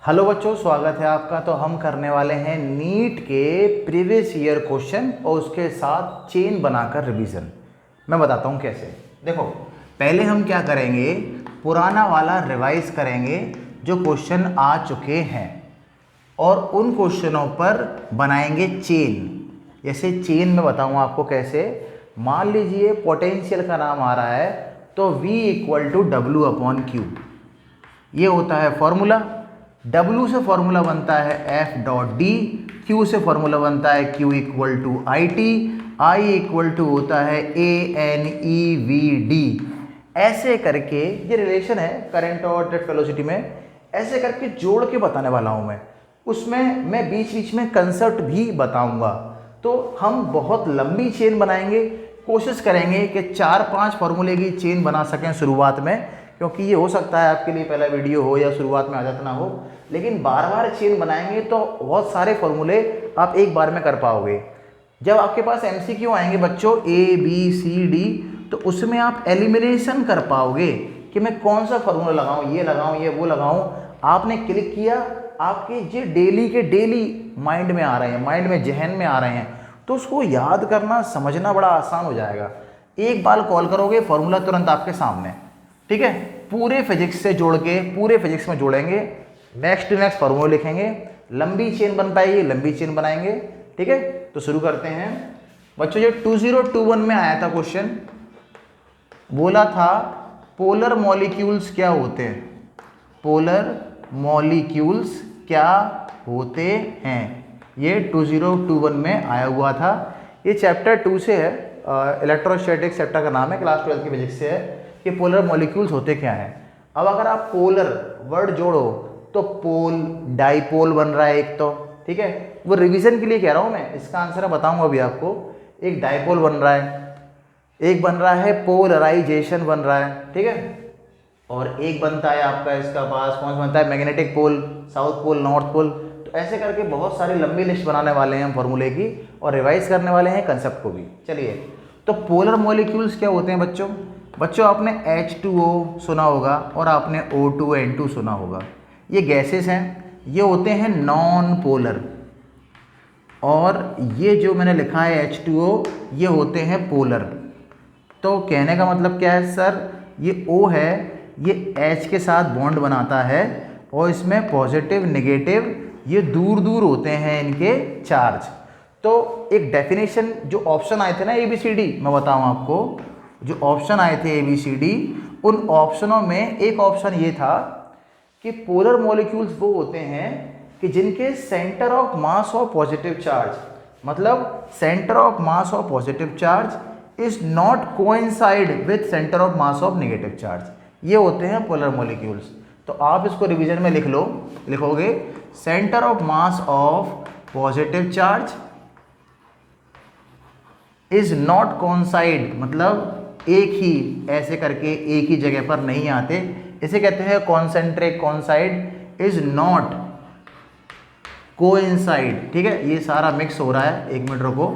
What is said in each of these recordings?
Hello बच्चों, स्वागत है आपका। तो हम करने वाले हैं नीट के प्रीवियस ईयर क्वेश्चन और उसके साथ चेन बनाकर रिवीजन। मैं बताता हूँ कैसे। देखो, पहले हम क्या करेंगे, पुराना वाला रिवाइज करेंगे जो क्वेश्चन आ चुके हैं और उन क्वेश्चनों पर बनाएंगे चेन। जैसे चेन में बताऊँ आपको कैसे। मान लीजिए पोटेंशियल का नाम आ रहा है तो V इक्वल टू W/Q, ये होता है फॉर्मूला। W से फॉर्मूला बनता है F.D, Q से फॉर्मूला बनता है Q equal to IT, I equal to होता है ANEVD। ऐसे करके ये रिलेशन है करंट और ड्रिफ्ट वेलोसिटी में, ऐसे करके जोड़ के बताने वाला हूँ मैं। उसमें मैं बीच बीच में कंसेप्ट भी बताऊंगा। तो हम बहुत लंबी चेन बनाएंगे, कोशिश करेंगे कि 4-5 फार्मूले की चेन बना सकें शुरुआत में, क्योंकि ये हो सकता है आपके लिए पहला वीडियो हो या शुरुआत में आदत ना हो। लेकिन बार बार चेन बनाएंगे तो बहुत सारे फॉर्मूले आप एक बार में कर पाओगे। जब आपके पास एमसीक्यू आएंगे बच्चों ABCD, तो उसमें आप एलिमिनेशन कर पाओगे कि मैं कौन सा फॉर्मूला लगाऊं, ये लगाऊं, ये वो लगाऊं। आपने क्लिक किया, आपके ये डेली के डेली माइंड में आ रहे हैं, माइंड में जहन में आ रहे हैं, तो उसको याद करना समझना बड़ा आसान हो जाएगा। एक बार कॉल करोगे, फॉर्मूला तुरंत आपके सामने। ठीक है, पूरे फिजिक्स से जोड़ के पूरे फिजिक्स में जोड़ेंगे, नेक्स्ट फॉर्मूला लिखेंगे, लंबी चेन बन पाएगी, लंबी चेन बनाएंगे। ठीक है, तो शुरू करते हैं बच्चों। ये 2021 में आया था क्वेश्चन, बोला था पोलर मॉलिक्यूल्स क्या होते हैं, पोलर मॉलिक्यूल्स क्या होते हैं। ये 2021 में आया हुआ था। ये चैप्टर 2 से है, इलेक्ट्रोस्टैटिक्स चैप्टर का नाम है, क्लास 12 की फिजिक्स से है कि पोलर मॉलिक्यूल्स होते क्या हैं। अब अगर आप पोलर वर्ड जोड़ो तो पोल डाइपोल बन रहा है एक तो, ठीक है, वो रिवीजन के लिए कह रहा हूँ मैं, इसका आंसर बताऊंगा अभी आपको। एक डाइपोल बन रहा है, एक बन रहा है पोलराइजेशन बन रहा है, ठीक है, और एक बनता है आपका इसका पास कौन सा बनता है, magnetic pole, south pole, north pole. तो ऐसे करके बहुत सारी लंबी लिस्ट बनाने वाले हैं हम फॉर्मूले की, और रिवाइज करने वाले हैं कंसेप्ट को भी। चलिए, तो पोलर मॉलिक्यूल्स क्या होते हैं बच्चों। बच्चों आपने H2O सुना होगा और आपने O2N2 सुना होगा। ये गैसेस हैं, ये होते हैं नॉन पोलर, और ये जो मैंने लिखा है H2O, ये होते हैं पोलर। तो कहने का मतलब क्या है सर, ये O है, ये H के साथ बॉन्ड बनाता है और इसमें पॉजिटिव नेगेटिव ये दूर दूर होते हैं इनके चार्ज। तो एक डेफिनेशन जो ऑप्शन आए थे ना ABCD, मैं बताऊं आपको, जो ऑप्शन आए थे ABCD, उन ऑप्शनों में एक ऑप्शन ये था कि पोलर मॉलिक्यूल्स वो होते हैं कि जिनके centre of mass of positive charge, मतलब centre of mass of positive charge is not coincide with centre of mass of negative charge, ये होते हैं पोलर मॉलिक्यूल्स। तो आप इसको रिवीजन में लिख लो, लिखोगे centre of mass of positive charge is not coincide, मतलब एक ही ऐसे करके एक ही जगह पर नहीं आते, इसे कहते हैं concentric coincide, is not coincide. ठीक है, ये सारा मिक्स हो रहा है, एक मिनट रुको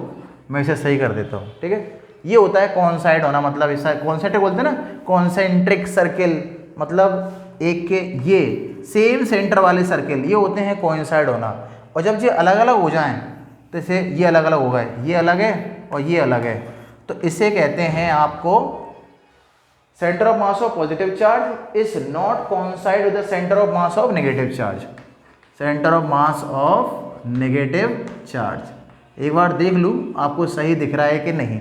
मैं इसे सही कर देता हूँ। ठीक है, ये होता है कोइंसाइड होना, मतलब ऐसा कॉन्सेंट्रिक बोलते हैं ना, कॉन्सेंट्रिक सर्किल, मतलब एक के ये सेम सेंटर वाले सर्किल, ये होते हैं कोइंसाइड होना। और जब ये अलग अलग हो जाएं, तो इसे ये अलग अलग हो गए, ये अलग है और ये अलग है, तो इसे कहते हैं आपको centre of mass of positive charge is not coincide with the centre of mass of negative charge, centre of mass of negative charge. एक बार देख लूं आपको सही दिख रहा है कि नहीं।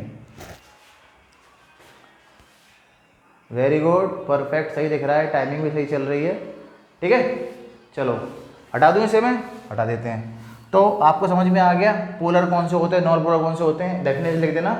वेरी गुड, परफेक्ट, सही दिख रहा है, टाइमिंग भी सही चल रही है। ठीक है, चलो हटा दूं इसे, मैं हटा देते हैं। तो आपको समझ में आ गया पोलर कौन से होते हैं, नॉन पोलर कौन से होते हैं। डेफिनेशन लिख देना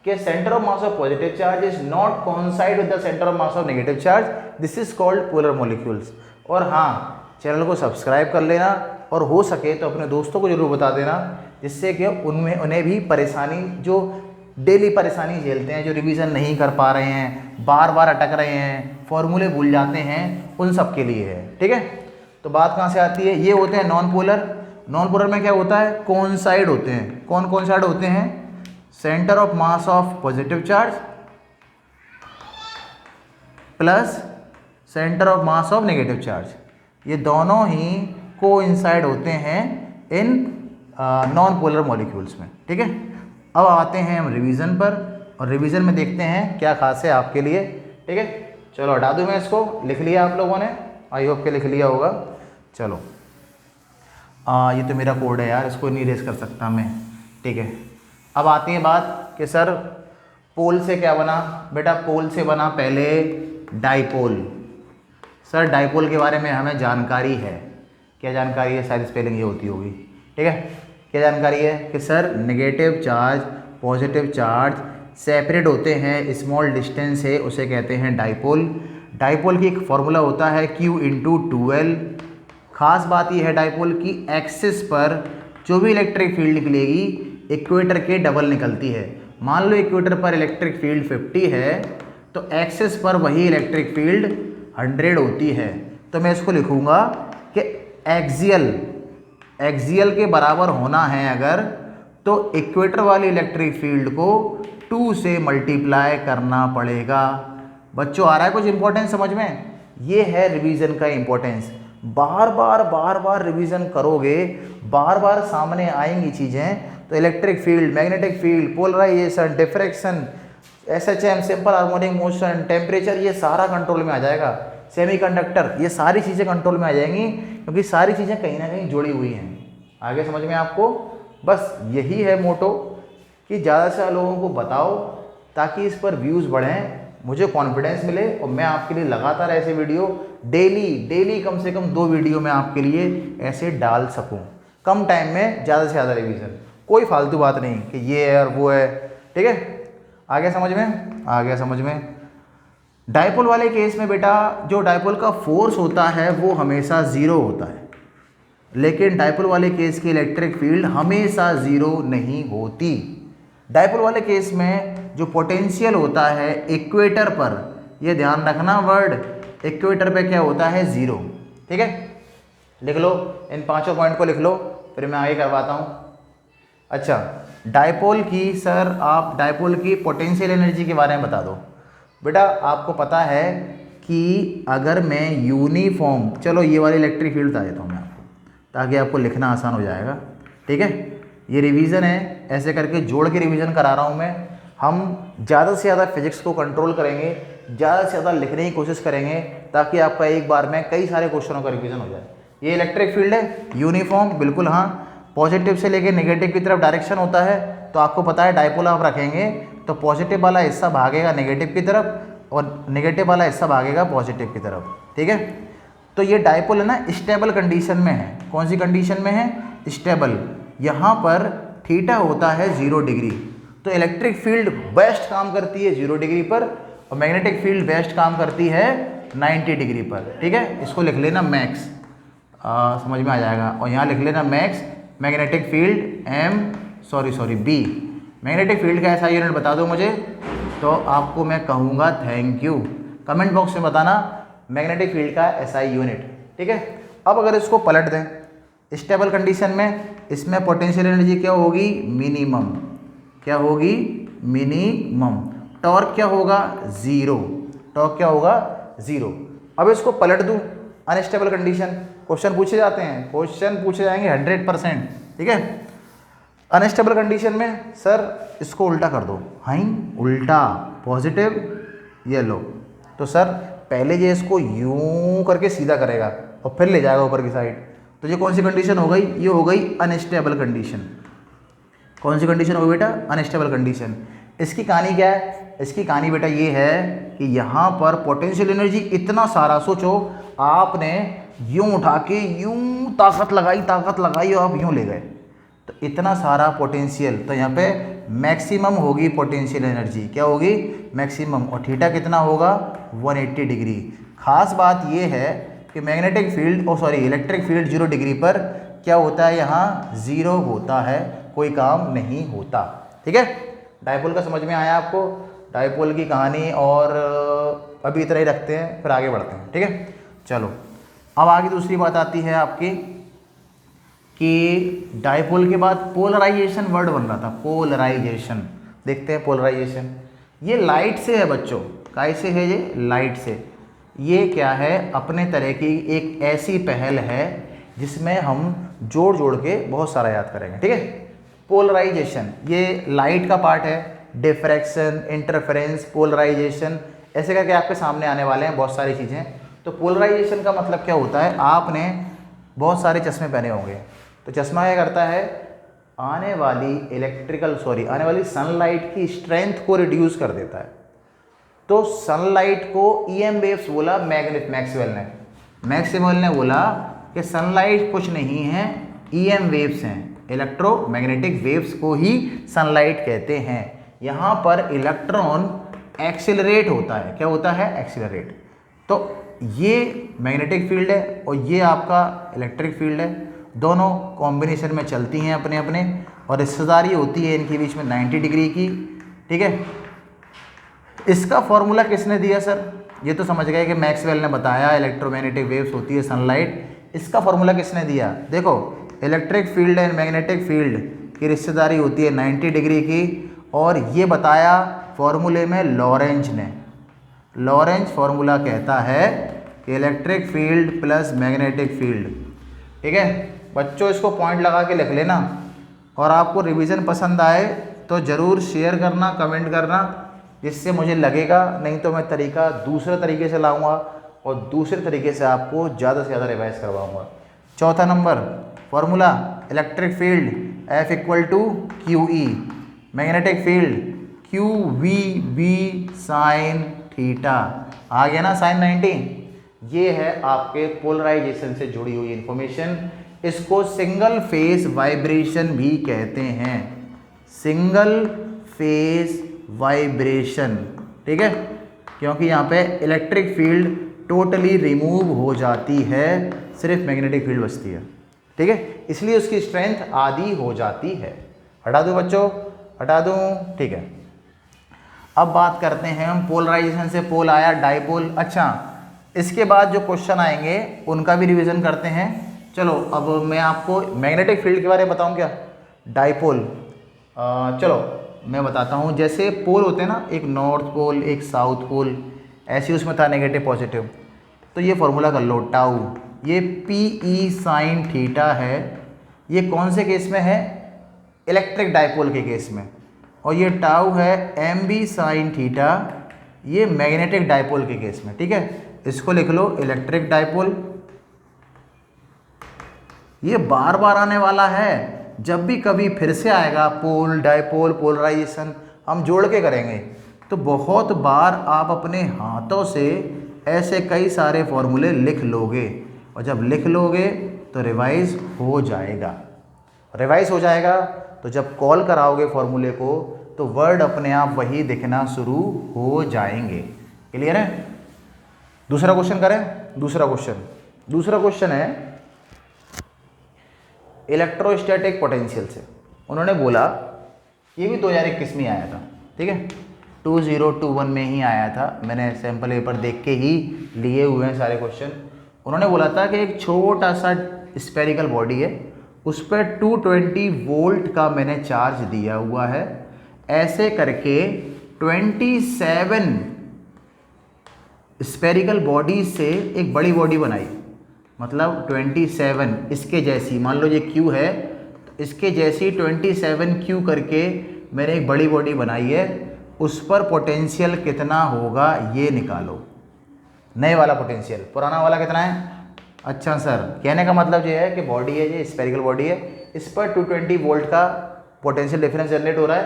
कि centre of mass of positive charge is not coincide with the centre of mass of negative charge, this is called polar molecules. और हाँ, चैनल को सब्सक्राइब कर लेना, और हो सके तो अपने दोस्तों को जरूर बता देना, जिससे कि उन्हें भी परेशानी, जो डेली परेशानी झेलते हैं, जो रिवीजन नहीं कर पा रहे हैं, बार बार अटक रहे हैं, फॉर्मूले भूल जाते हैं, उन सब के लिए है। ठीक है, तो बात कहाँ से आती है, ये होते हैं नॉन पोलर। नॉन पोलर में क्या होता है, कोइंसाइड होते हैं। कौन कोइंसाइड होते हैं, centre of mass of positive charge plus centre of mass of negative charge, ये दोनों ही कोइंसाइड होते हैं इन नॉन पोलर मॉलिक्यूल्स में। ठीक है, अब आते हैं हम रिवीजन पर, और रिवीजन में देखते हैं क्या खास है आपके लिए। ठीक है, चलो हटा दूँ मैं इसको, लिख लिया आप लोगों ने, आई होप के लिख लिया होगा। चलो ये तो मेरा कोड है यार, इसको नहीं रेस कर सकता मैं। ठीक है, अब आती है बात कि सर पोल से क्या बना। बेटा पोल से बना पहले डाइपोल। सर डाइपोल के बारे में हमें जानकारी है। क्या जानकारी है? शायद स्पेलिंग ये होती होगी। ठीक है, क्या जानकारी है कि sir negative charge positive charge separate होते हैं, स्मॉल डिस्टेंस है, उसे कहते हैं डाइपोल। डाइपोल की एक फॉर्मूला होता है Q×2L। खास बात यह है डाइपोल की एक्सिस पर जो भी इलेक्ट्रिक फील्ड निकलेगी इक्वेटर के डबल निकलती है। मान लो इक्वेटर पर इलेक्ट्रिक फील्ड 50 है तो एक्सिस पर वही इलेक्ट्रिक फील्ड 100 होती है। तो मैं इसको लिखूँगा कि एक्सियल के बराबर होना है अगर, तो इक्वेटर वाली इलेक्ट्रिक फील्ड को 2 से मल्टीप्लाई करना पड़ेगा। बच्चों आ रहा है कुछ इंपॉर्टेंस समझ में? ये है रिवीजन का इंपॉर्टेंस। बार बार रिवीजन करोगे, बार बार सामने आएंगी चीज़ें, तो electric field, magnetic field, polarisation, diffraction, SHM simple harmonic motion, temperature, ये सारा कंट्रोल में आ जाएगा। सेमीकंडक्टर, ये सारी चीज़ें कंट्रोल में आ जाएंगी, क्योंकि सारी चीज़ें कहीं ना कहीं जुड़ी हुई हैं। आगे समझ में आपको? बस यही है मोटो कि ज़्यादा से ज़्यादा लोगों को बताओ ताकि इस पर व्यूज़ बढ़ें, मुझे कॉन्फिडेंस मिले, और मैं आपके लिए लगातार ऐसे वीडियो डेली कम से कम 2 वीडियो मैं आपके लिए ऐसे डाल सकूं। कम टाइम में ज़्यादा से ज़्यादा रिवीजन, कोई फालतू बात नहीं कि ये है और वो है। ठीक है, आ गया समझ में? आ गया समझ में। डाइपोल वाले केस में बेटा जो डाइपोल का फोर्स होता है वो हमेशा 0 होता है, लेकिन डाइपोल वाले केस की इलेक्ट्रिक फील्ड हमेशा 0 नहीं होती। डाइपोल वाले केस में जो पोटेंशियल होता है इक्वेटर पर, ये ध्यान रखना वर्ड, इक्वेटर पे क्या होता है? 0। ठीक है, लिख लो, इन 5 पॉइंट को लिख लो, फिर मैं आगे करवाता हूँ। अच्छा, डाइपोल की सर आप डाइपोल की पोटेंशियल एनर्जी के बारे में बता दो। बेटा आपको पता है कि अगर मैं यूनिफॉर्म, चलो ये वाली इलेक्ट्रिक फील्ड बता देता हूँ मैं आपको, ताकि आपको लिखना आसान हो जाएगा। ठीक है, ये रिवीजन है, ऐसे करके जोड़ के रिवीजन करा रहा हूँ मैं। हम ज़्यादा से ज़्यादा फिजिक्स को कंट्रोल करेंगे, ज़्यादा से ज़्यादा लिखने की कोशिश करेंगे, ताकि आपका एक बार में कई सारे क्वेश्चनों का रिवीजन हो जाए। ये इलेक्ट्रिक फील्ड है, यूनिफॉर्म, बिल्कुल हाँ, पॉजिटिव से लेके नेगेटिव की तरफ डायरेक्शन होता है। तो आपको पता है डाइपोल आप रखेंगे तो पॉजिटिव वाला हिस्सा भागेगा नेगेटिव की तरफ और नेगेटिव वाला हिस्सा भागेगा पॉजिटिव की तरफ। ठीक है, तो ये डाइपोल है ना स्टेबल कंडीशन में है। कौन सी कंडीशन में है? स्टेबल। यहाँ पर थीटा होता है 0 डिग्री, तो इलेक्ट्रिक फील्ड बेस्ट काम करती है 0 डिग्री पर, और मैग्नेटिक फील्ड बेस्ट काम करती है 90 डिग्री पर। ठीक है, इसको लिख लेना मैक्स, समझ में आ जाएगा। और यहाँ लिख लेना max magnetic field B. Magnetic field का ऐसा यूनिट बता दो मुझे, तो आपको मैं कहूँगा थैंक यू। कमेंट बॉक्स में बताना मैग्नेटिक फील्ड का SI यूनिट। ठीक है, अब अगर इसको पलट दें स्टेबल कंडीशन में, इसमें पोटेंशियल एनर्जी क्या होगी? मिनिमम। क्या होगी? मिनिमम। टॉर्क क्या होगा? 0। टॉर्क क्या होगा? 0। अब इसको पलट दूँ अनस्टेबल कंडीशन, क्वेश्चन पूछे जाते हैं, क्वेश्चन पूछे जाएंगे 100%। ठीक है, अनस्टेबल कंडीशन में सर इसको उल्टा कर दो, हाँ उल्टा, पॉजिटिव येलो, तो सर पहले ये इसको यूं करके सीधा करेगा और फिर ले जाएगा ऊपर की साइड। तो ये कौन सी कंडीशन हो गई? ये हो गई अनस्टेबल कंडीशन। कौन सी कंडीशन होगी बेटा? Unstable condition. इसकी कहानी क्या है? इसकी कहानी बेटा ये है कि यहाँ पर पोटेंशियल एनर्जी इतना सारा, सोचो आपने यूं उठा के यूं ताकत लगाई और आप यूं ले गए, तो इतना सारा पोटेंशियल, तो यहाँ पे मैक्सिमम होगी पोटेंशियल एनर्जी। क्या होगी? मैक्सिमम। और थीटा कितना होगा? 180 डिग्री। खास बात ये है कि magnetic field electric field 0 degree पर क्या होता है? यहाँ 0 होता है, कोई काम नहीं होता। ठीक है, डाइपोल का समझ में आया आपको? डाइपोल की कहानी और अभी इतना ही रखते हैं, फिर आगे बढ़ते हैं। ठीक है, चलो अब आगे दूसरी बात आती है आपकी कि डाइपोल के बाद पोलराइजेशन वर्ड बन रहा था। पोलराइजेशन देखते हैं। पोलराइजेशन ये लाइट से है बच्चों। कैसे है ये? लाइट से। ये क्या है? अपने तरह की एक ऐसी पहल है जिसमें हम जोड़ जोड़ के बहुत सारा याद करेंगे, ठीक है। पोलराइजेशन, ये लाइट का पार्ट है, डिफ्रैक्शन, इंटरफेरेंस, पोलराइजेशन, ऐसे करके आपके सामने आने वाले हैं बहुत सारी चीज़ें। तो पोलराइजेशन का मतलब क्या होता है, आपने बहुत सारे चश्मे पहने होंगे, तो चश्मा क्या करता है, आने वाली सनलाइट की स्ट्रेंथ को रिड्यूस कर देता है। तो सनलाइट को EM वेव्स बोला मैक्सवेल ने बोला कि सनलाइट कुछ नहीं है, EM वेव्स हैं, इलेक्ट्रोमैग्नेटिक वेव्स को ही सनलाइट कहते हैं। यहाँ पर इलेक्ट्रॉन एक्सिलरेट होता है, क्या होता है, एक्सिलरेट। तो ये मैग्नेटिक फील्ड है और ये आपका इलेक्ट्रिक फील्ड है, दोनों कॉम्बिनेशन में चलती हैं अपने अपने, और रिश्तेदारी होती है इनके बीच में 90 डिग्री की, ठीक है। इसका फॉर्मूला किसने दिया सर, ये तो समझ गए कि मैक्सवेल ने बताया इलेक्ट्रोमैग्नेटिक वेव्स होती है सनलाइट। इसका फॉर्मूला किसने दिया, देखो electric field and magnetic field की रिश्तेदारी होती है 90 डिग्री की, और ये बताया फॉर्मूले में लॉरेंज ने। लॉरेंज फॉर्मूला कहता है कि electric field plus magnetic field, ठीक है। बच्चों इसको पॉइंट लगा के लिख लेना, और आपको रिवीजन पसंद आए तो ज़रूर शेयर करना, कमेंट करना, जिससे मुझे लगेगा, नहीं तो मैं तरीका दूसरे तरीके से लाऊंगा और दूसरे तरीके से आपको ज़्यादा से ज़्यादा रिवाइज करवाऊंगा। चौथा number formula, electric field F = QE, magnetic field QVB sin theta, आ गया ना sin 90। ये है आपके पोलराइजेशन से जुड़ी हुई इंफॉर्मेशन। इसको सिंगल फेज वाइब्रेशन भी कहते हैं, सिंगल फेज वाइब्रेशन, ठीक है, क्योंकि यहाँ पे इलेक्ट्रिक फील्ड टोटली रिमूव हो जाती है, सिर्फ मैग्नेटिक फील्ड बचती है, ठीक है, इसलिए उसकी स्ट्रेंथ आधी हो जाती है। हटा दूँ बच्चों, हटा दूँ, ठीक है। अब बात करते हैं हम, पोलराइजेशन से पोल आया, डाइपोल। अच्छा, इसके बाद जो क्वेश्चन आएंगे उनका भी रिवीजन करते हैं। चलो अब मैं आपको मैग्नेटिक फील्ड के बारे में बताऊं क्या, डाइपोल। चलो मैं बताता हूं, जैसे पोल होते हैं ना, एक नॉर्थ पोल एक साउथ पोल, ऐसे उसमें था नेगेटिव पॉजिटिव, तो ये फॉर्मूला कर लो, टाउ, ये PE sin थीटा है, ये कौन से केस में है, इलेक्ट्रिक डाइपोल के केस में, और ये टाउ है MB sin थीटा, ये मैग्नेटिक डाइपोल के केस में, ठीक है। इसको लिख लो इलेक्ट्रिक डाइपोल। ये बार बार आने वाला है, जब भी कभी फिर से आएगा पोल डाइपोल पोलराइजेशन, हम जोड़ के करेंगे, तो बहुत बार आप अपने हाथों से ऐसे कई सारे फॉर्मूले लिख लोगे, और जब लिख लोगे तो रिवाइज हो जाएगा। रिवाइज हो जाएगा तो जब कॉल कराओगे फॉर्मूले को तो वर्ड अपने आप वही दिखना शुरू हो जाएंगे। क्लियर है। दूसरा क्वेश्चन करें। दूसरा क्वेश्चन है इलेक्ट्रोस्टैटिक पोटेंशियल से। उन्होंने बोला, ये भी 2021 में आया था, ठीक है, 2021 में ही आया था, मैंने सैम्पल पेपर देख के ही लिए हुए हैं सारे क्वेश्चन। उन्होंने बोला था कि एक छोटा सा स्फेरिकल बॉडी है, उस पर 220 वोल्ट का मैंने चार्ज दिया हुआ है, ऐसे करके 27 स्फेरिकल बॉडी से एक बड़ी बॉडी बनाई, मतलब 27 इसके जैसी, मान लो ये Q है तो इसके जैसी 27 Q करके मैंने एक बड़ी बॉडी बनाई है, उस पर पोटेंशियल कितना होगा ये निकालो। नए वाला पोटेंशियल, पुराना वाला कितना है। अच्छा सर, कहने का मतलब ये है कि बॉडी है, ये स्फेरिकल बॉडी है, इस पर 220 वोल्ट का पोटेंशियल डिफरेंस जनरेट हो रहा है,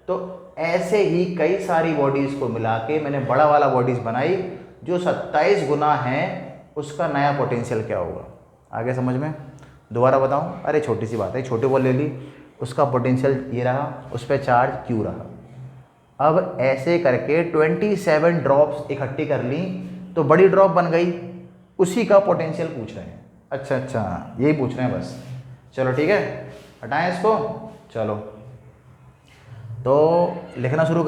तो ऐसे ही कई सारी बॉडीज़ को मिला के मैंने बड़ा वाला बॉडीज़ बनाई, जो 27 गुना है, उसका नया पोटेंशियल क्या होगा। आगे समझ में। दोबारा बताऊं, अरे छोटी सी बात है, छोटी बॉल ले ली, उसका पोटेंशियल ये रहा, उस पर चार्ज Q रहा। अब ऐसे करके 27 ड्रॉप्स इकट्ठी कर ली तो बड़ी ड्रॉप बन गई, उसी का पोटेंशियल पूछ रहे हैं। अच्छा, यही पूछ रहे हैं बस। चलो ठीक है, हटाएं इसको। चलो तो लिखना शुरू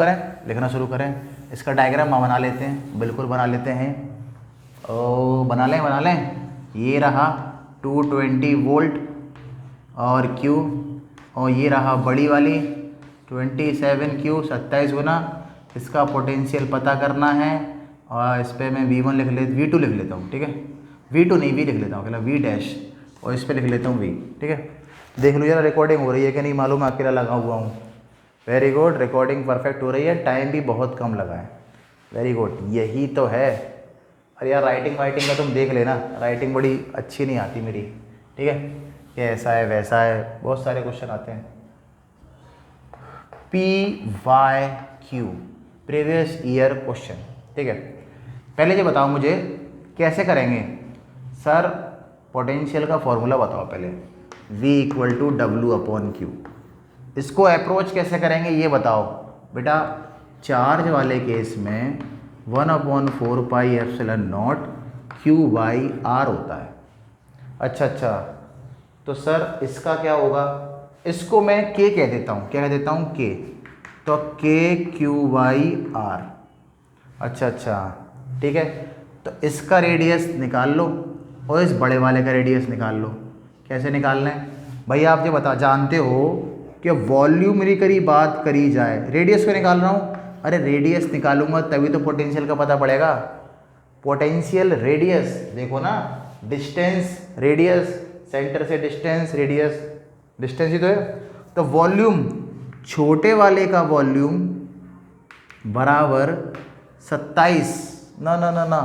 करें। इसका डायग्राम हम बना लेते हैं, बिल्कुल बना लेते हैं। बना लें। ये रहा 220 वोल्ट और Q, और ये रहा बड़ी वाली 27 Q, 27 गुना। इसका पोटेंशियल पता करना है, और इस पर मैं V1 V2 लिख लेता हूँ, ठीक है, V2 नहीं V लिख लेता हूँ, V डैश और इस पे लिख लेता हूँ v, ठीक है। देख लो जरा रिकॉर्डिंग हो रही है कि नहीं मालूम, मैं अकेला लगा हुआ हूँ। वेरी गुड, रिकॉर्डिंग परफेक्ट हो रही है, टाइम भी बहुत कम लगा है। वेरी गुड, यही तो है। अरे यार राइटिंग वाइटिंग का तुम देख लेना, राइटिंग बड़ी अच्छी नहीं आती मेरी, ठीक है। ये ऐसा है वैसा है, बहुत सारे क्वेश्चन आते हैं। PYQ प्रीवियस ईयर क्वेश्चन, ठीक है। पहले ये बताओ मुझे कैसे करेंगे सर, पोटेंशियल का फॉर्मूला बताओ पहले, V = W/Q। इसको अप्रोच कैसे करेंगे ये बताओ बेटा। चार्ज वाले केस में 1/4πε0 Q/R होता है। अच्छा, तो सर इसका क्या होगा, इसको मैं K कह देता हूँ, क्या कह देता हूँ K, तो KQ/R। अच्छा, ठीक है। तो इसका रेडियस निकाल लो और इस बड़े वाले का रेडियस निकाल लो। कैसे निकालना है भाई, आप ये जानते हो कि वॉल्यूम की बात करी जाए, रेडियस को निकाल रहा हूँ। अरे रेडियस निकालूंगा तभी तो पोटेंशियल का पता पड़ेगा। पोटेंशियल रेडियस देखो ना, डिस्टेंस रेडियस, सेंटर से डिस्टेंस रेडियस, डिस्टेंस ही तो है। तो वॉल्यूम छोटे वाले का वॉल्यूम बराबर 27, ना,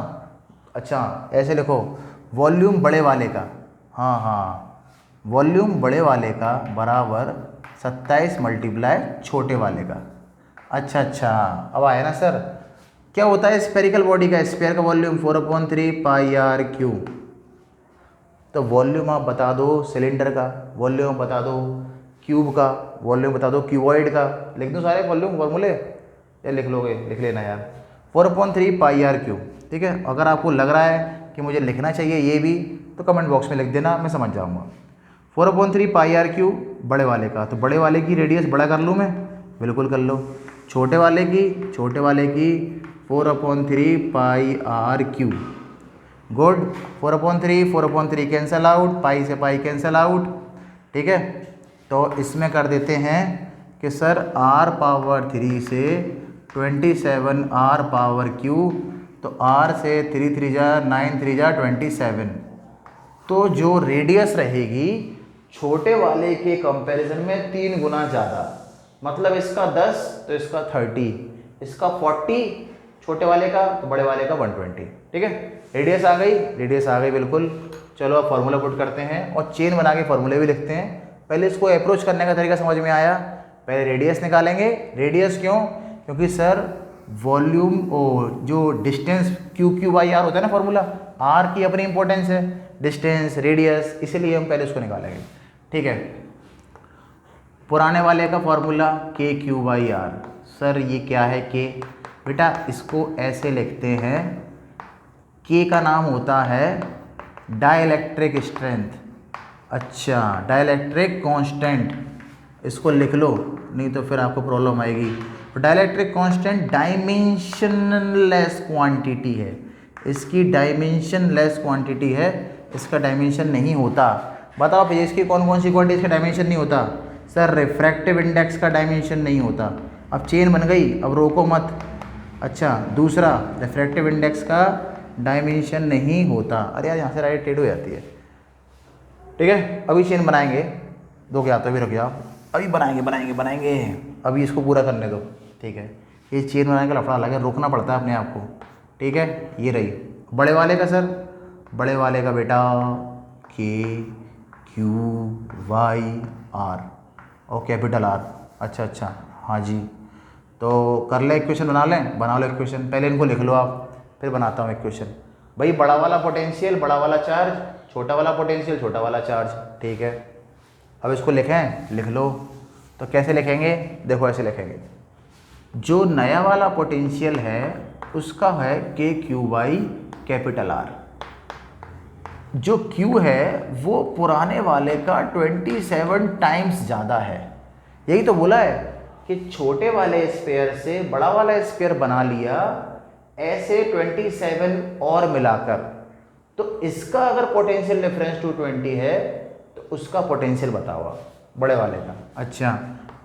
अच्छा ऐसे लिखो, वॉल्यूम बड़े वाले का, हाँ, वॉल्यूम बड़े वाले का बराबर 27 × छोटे वाले का। अच्छा, अब आया ना सर। क्या होता है स्फेरिकल बॉडी का, स्फीयर का वॉल्यूम 4/3πr3। तो वॉल्यूम आप बता दो सिलेंडर का, वॉल्यूम बता दो क्यूब का, वॉल्यूम बता दो क्यूबॉइड का। लिख दो सारे वॉल्यूम फॉर्मूले, या लिख लोगे, लिख लेना यार। 4/3πr3, ठीक है। अगर आपको लग रहा है कि मुझे लिखना चाहिए ये भी, तो कमेंट बॉक्स में लिख देना, मैं समझ जाऊँगा। 4/3πr3 बड़े वाले का, तो बड़े वाले की रेडियस बड़ा कर लूँ मैं, बिल्कुल कर लो। छोटे वाले की 4/3πr3। गुड, 4/3 कैंसल आउट, पाई से पाई कैंसल आउट, ठीक है। तो इसमें कर देते हैं कि सर r⁻³ से 27r⁻³, तो r से 3 3 जा 9 3 जा 27। तो जो रेडियस रहेगी छोटे वाले के कंपैरिजन में 3 गुना ज़्यादा, मतलब इसका 10 तो इसका 30, इसका 40 छोटे वाले का, तो बड़े वाले का 120, ठीक है। रेडियस आ गई बिल्कुल। चलो अब फार्मूला पुट करते हैं और चेन बना के फार्मूले भी लिखते हैं। पहले इसको अप्रोच करने का तरीका समझ में आया। पहले रेडियस निकालेंगे। रेडियस क्यों? क्योंकि सर वॉल्यूम जो डिस्टेंस QQ/R होता है ना फॉर्मूला, R की अपनी इंपॉर्टेंस है, डिस्टेंस रेडियस, इसीलिए हम पहले इसको निकालेंगे, ठीक है। पुराने वाले का फॉर्मूला KQ/R। सर ये क्या है K? बेटा इसको ऐसे लिखते हैं, K का नाम होता है डाइलेक्ट्रिक स्ट्रेंथ। अच्छा, डाइलेक्ट्रिक कांस्टेंट, इसको लिख लो नहीं तो फिर आपको प्रॉब्लम आएगी। तो डाइलेक्ट्रिक कांस्टेंट डायमेंशनलेस क्वांटिटी है, इसकी डायमेंशनलेस क्वांटिटी है, इसका डायमेंशन नहीं होता। बताओ भैया इसकी कौन कौन सी क्वांटिटी का डायमेंशन नहीं होता? सर रिफ्रैक्टिव इंडेक्स का डायमेंशन नहीं होता। अब चेन बन गई, अब रोको मत। अच्छा, दूसरा रिफ्रैक्टिव इंडेक्स का डायमेंशन नहीं होता। अरे यार यहाँ से राइट टेढ़ हो जाती है, ठीक है। अभी चेन बनाएंगे, दो क्या तो अभी रुक जाओ, अभी बनाएंगे, अभी इसको पूरा करने दो, ठीक है। ये चेन बनाने का लफड़ा अलग है, रोकना पड़ता है अपने आप को, ठीक है। ये रही बड़े वाले का। सर बड़े वाले का बेटा KQ/R और कैपिटल R। अच्छा, हाँ जी। तो कर ले इक्वेशन, बना लो इक्वेशन। पहले इनको लिख लो आप, फिर बनाता हूँ इक्वेशन। भाई बड़ा वाला पोटेंशियल, बड़ा वाला चार्ज, छोटा वाला पोटेंशियल, छोटा वाला चार्ज, ठीक है। अब इसको लिखें, लिख लो। तो कैसे लिखेंगे? देखो ऐसे लिखेंगे, जो नया वाला पोटेंशियल है उसका है KQ/R। जो Q है वो पुराने वाले का 27 टाइम्स ज़्यादा है। यही तो बोला है कि छोटे वाले स्फीयर से बड़ा वाला स्फीयर बना लिया, ऐसे 27 और मिलाकर। तो इसका अगर पोटेंशियल डिफरेंस 220 है तो उसका पोटेंशियल बताओ बड़े वाले का। अच्छा,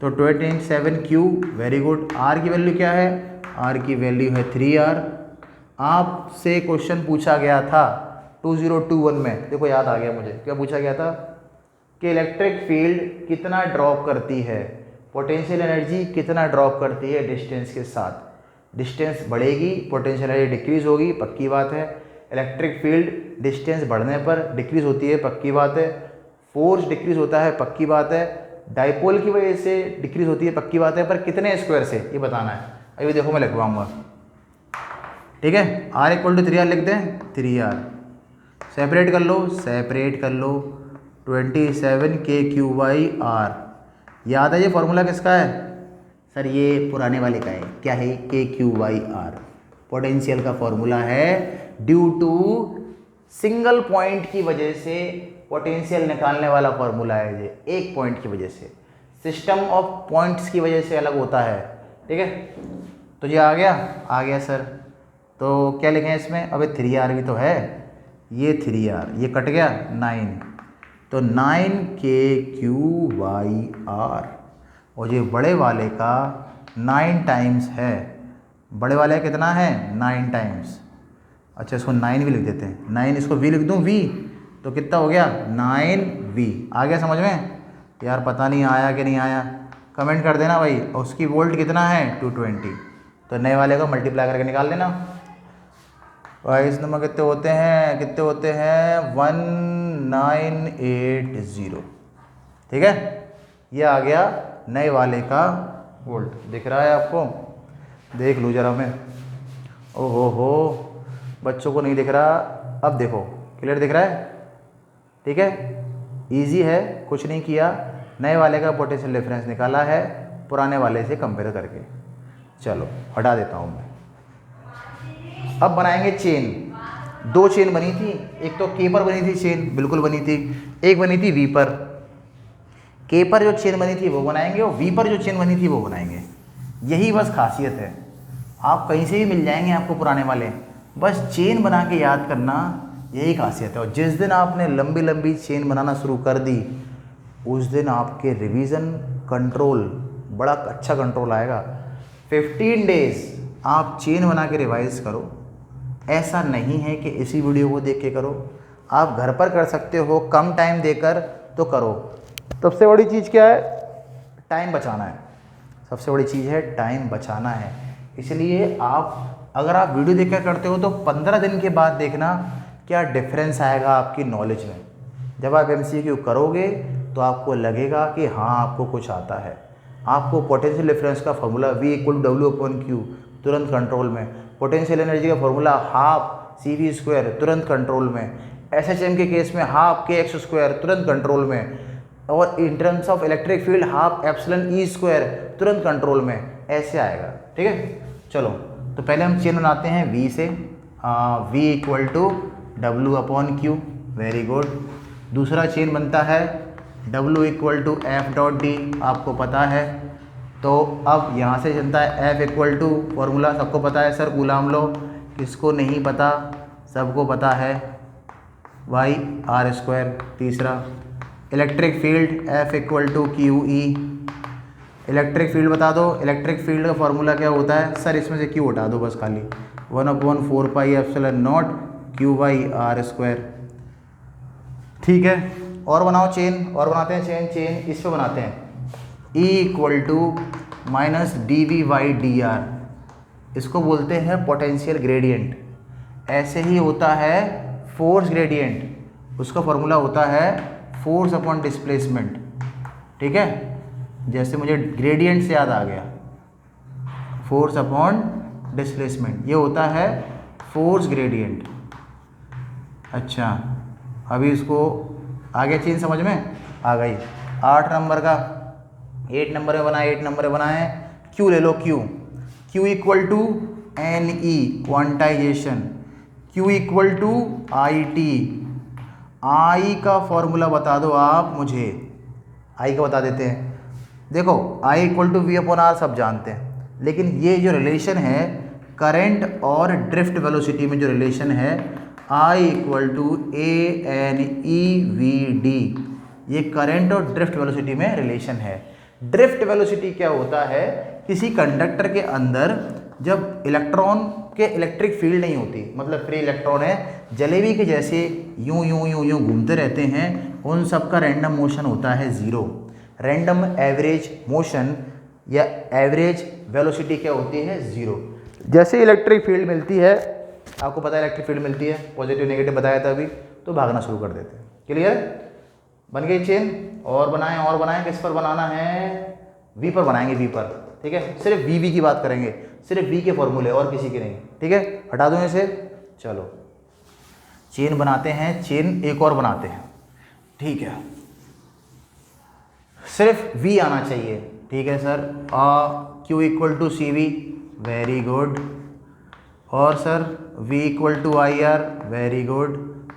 तो 27Q, वेरी गुड। R की वैल्यू क्या है? R की वैल्यू है 3R। आपसे क्वेश्चन पूछा गया था 2021 में, देखो याद आ गया मुझे, क्या पूछा गया था कि इलेक्ट्रिक फील्ड कितना ड्रॉप करती है, पोटेंशियल एनर्जी कितना ड्रॉप करती है डिस्टेंस के साथ। डिस्टेंस बढ़ेगी पोटेंशियल एनर्जी डिक्रीज होगी, पक्की बात है। इलेक्ट्रिक फील्ड डिस्टेंस बढ़ने पर डिक्रीज होती है, पक्की बात है। फोर्स डिक्रीज होता है, पक्की बात है। डाइपोल की वजह से डिक्रीज होती है, पक्की बात है। पर कितने स्क्वायर से ये बताना है। अभी देखो मैं लिखवाऊंगा, ठीक है। R = 3R लिख दें, 3R सेपरेट कर लो, सेपरेट कर लो। 27 KQ/R। याद है ये फॉर्मूला किसका है सर? ये पुराने वाले का है। क्या है? KQ/R पोटेंशियल का फॉर्मूला है। ड्यू टू सिंगल पॉइंट की वजह से पोटेंशियल निकालने वाला फॉर्मूला है ये, एक पॉइंट की वजह से। सिस्टम ऑफ पॉइंट्स की वजह से अलग होता है, ठीक है। तो ये आ गया सर। तो क्या लिखें इसमें? अबे 3R भी तो है, ये 3R, ये कट गया 9, तो 9 KQ/R। और ये बड़े वाले का 9 टाइम्स है। बड़े वाले का कितना है? 9 टाइम्स। अच्छा इसको 9 भी लिख देते हैं, 9 इसको V लिख दूँ, V तो कितना हो गया? 9V। आ गया समझ में? यार पता नहीं आया कि नहीं आया, कमेंट कर देना भाई। और उसकी वोल्ट कितना है? 220। तो नए वाले को मल्टीप्लाई करके निकाल देना। भाई इस नंबर कितने होते हैं? 1980, ठीक है। ये आ गया नए वाले का वोल्ट। दिख रहा है आपको? देख लो जरा मैं। ओहो हो, बच्चों को नहीं दिख रहा, अब देखो क्लियर दिख रहा है, ठीक है। इजी है, कुछ नहीं किया, नए वाले का पोटेंशियल डिफरेंस निकाला है पुराने वाले से कंपेयर करके। चलो हटा देता हूँ मैं। अब बनाएंगे चेन। 2 चेन बनी थी, एक तो के पर बनी थी चेन, बिल्कुल बनी थी। एक बनी थी वी पर। के पर जो चेन बनी थी वो बनाएंगे, और वी पर जो चेन बनी थी वो बनाएंगे। यही बस खासियत है। आप कहीं से भी मिल जाएंगे आपको पुराने वाले, बस चेन बना के याद करना, यही खासियत है। और जिस दिन आपने लंबी लंबी चेन बनाना शुरू कर दी, उस दिन आपके रिवीजन कंट्रोल, बड़ा अच्छा कंट्रोल आएगा। 15 डेज आप चेन बना के रिवाइज करो। ऐसा नहीं है कि इसी वीडियो को देख के करो, आप घर पर कर सकते हो, कम टाइम देकर तो करो। सबसे बड़ी चीज़ क्या है? टाइम बचाना है। सबसे बड़ी चीज़ है टाइम बचाना है। इसलिए आप अगर आप वीडियो देखकर करते हो तो 15 दिन के बाद देखना क्या डिफरेंस आएगा आपकी नॉलेज में। जब आप MCQ करोगे तो आपको लगेगा कि हाँ आपको कुछ आता है। आपको पोटेंशियल डिफरेंस का फॉर्मूला V = W/Q तुरंत कंट्रोल में, पोटेंशियल एनर्जी का फॉर्मूला ½ CV² तुरंत कंट्रोल में, SHM के केस में ½ KX² तुरंत कंट्रोल में, और in terms of electric field ½ ε/E² तुरंत कंट्रोल में। ऐसे आएगा, ठीक है। चलो तो पहले हम चेन बनाते हैं V से। V = W/Q, very good. दूसरा चेन बनता है W = F.D, आपको पता है। तो अब यहाँ से जनता है F = फॉर्मूला सबको पता है सर, कूलाम लॉ। किसको नहीं पता? सबको पता है, Y/R²। तीसरा electric field F = QE। Electric field बता दो। इलेक्ट्रिक फील्ड का फॉर्मूला क्या होता है सर? इसमें से Q हटा दो बस, खाली 1/4πε0 Q/R², ठीक है। और बनाओ चेन, और बनाते हैं चेन इस पे बनाते हैं। E = -dV/dr, इसको बोलते हैं पोटेंशियल ग्रेडियंट। ऐसे ही होता है फोर्स ग्रेडियंट, उसका फॉर्मूला होता है फोर्स अपॉन डिस्प्लेसमेंट, ठीक है। जैसे मुझे ग्रेडियंट से याद आ गया, फोर्स अपॉन डिस्प्लेसमेंट, ये होता है फोर्स ग्रेडियंट। अच्छा अभी इसको आगे चेन समझ में आ गई। 8 नंबर का 8 नंबर में बनाए, 8 नंबर में बनाए। Q ले लो, Q = NE quantization, Q = IT। I का फॉर्मूला बता दो आप मुझे, I का बता देते हैं। देखो I = V/R सब जानते हैं, लेकिन ये जो रिलेशन है करंट और ड्रिफ्ट वेलोसिटी में जो रिलेशन है, I = ANEVD, ये करंट और ड्रिफ्ट वेलोसिटी में रिलेशन है। ड्रिफ्ट वेलोसिटी क्या होता है? किसी कंडक्टर के अंदर जब इलेक्ट्रॉन कि इलेक्ट्रिक फील्ड नहीं होती, मतलब फ्री इलेक्ट्रॉन है, जलेबी के जैसे यूं यूं यूं यूं घूमते रहते हैं, उन सब का रैंडम मोशन होता है ज़ीरो। रैंडम एवरेज मोशन या एवरेज वेलोसिटी क्या होती है? ज़ीरो। जैसे इलेक्ट्रिक फील्ड मिलती है, आपको पता है इलेक्ट्रिक फील्ड मिलती है, पॉजिटिव नेगेटिव बताया था अभी, तो भागना शुरू कर देते हैं। क्लियर? बन गई चेन। और बनाएं, किस पर बनाना है? वी पर बनाएंगे, वी पर। ठीक है, सिर्फ वी की बात करेंगे, सिर्फ वी के फॉर्मूले और किसी के नहीं। ठीक है, हटा दूँ इसे। चलो चेन बनाते हैं, चेन एक और बनाते हैं। ठीक है, सिर्फ वी आना चाहिए। ठीक है sir, Q equal to C V, very good. और sir v equal to I R, very good.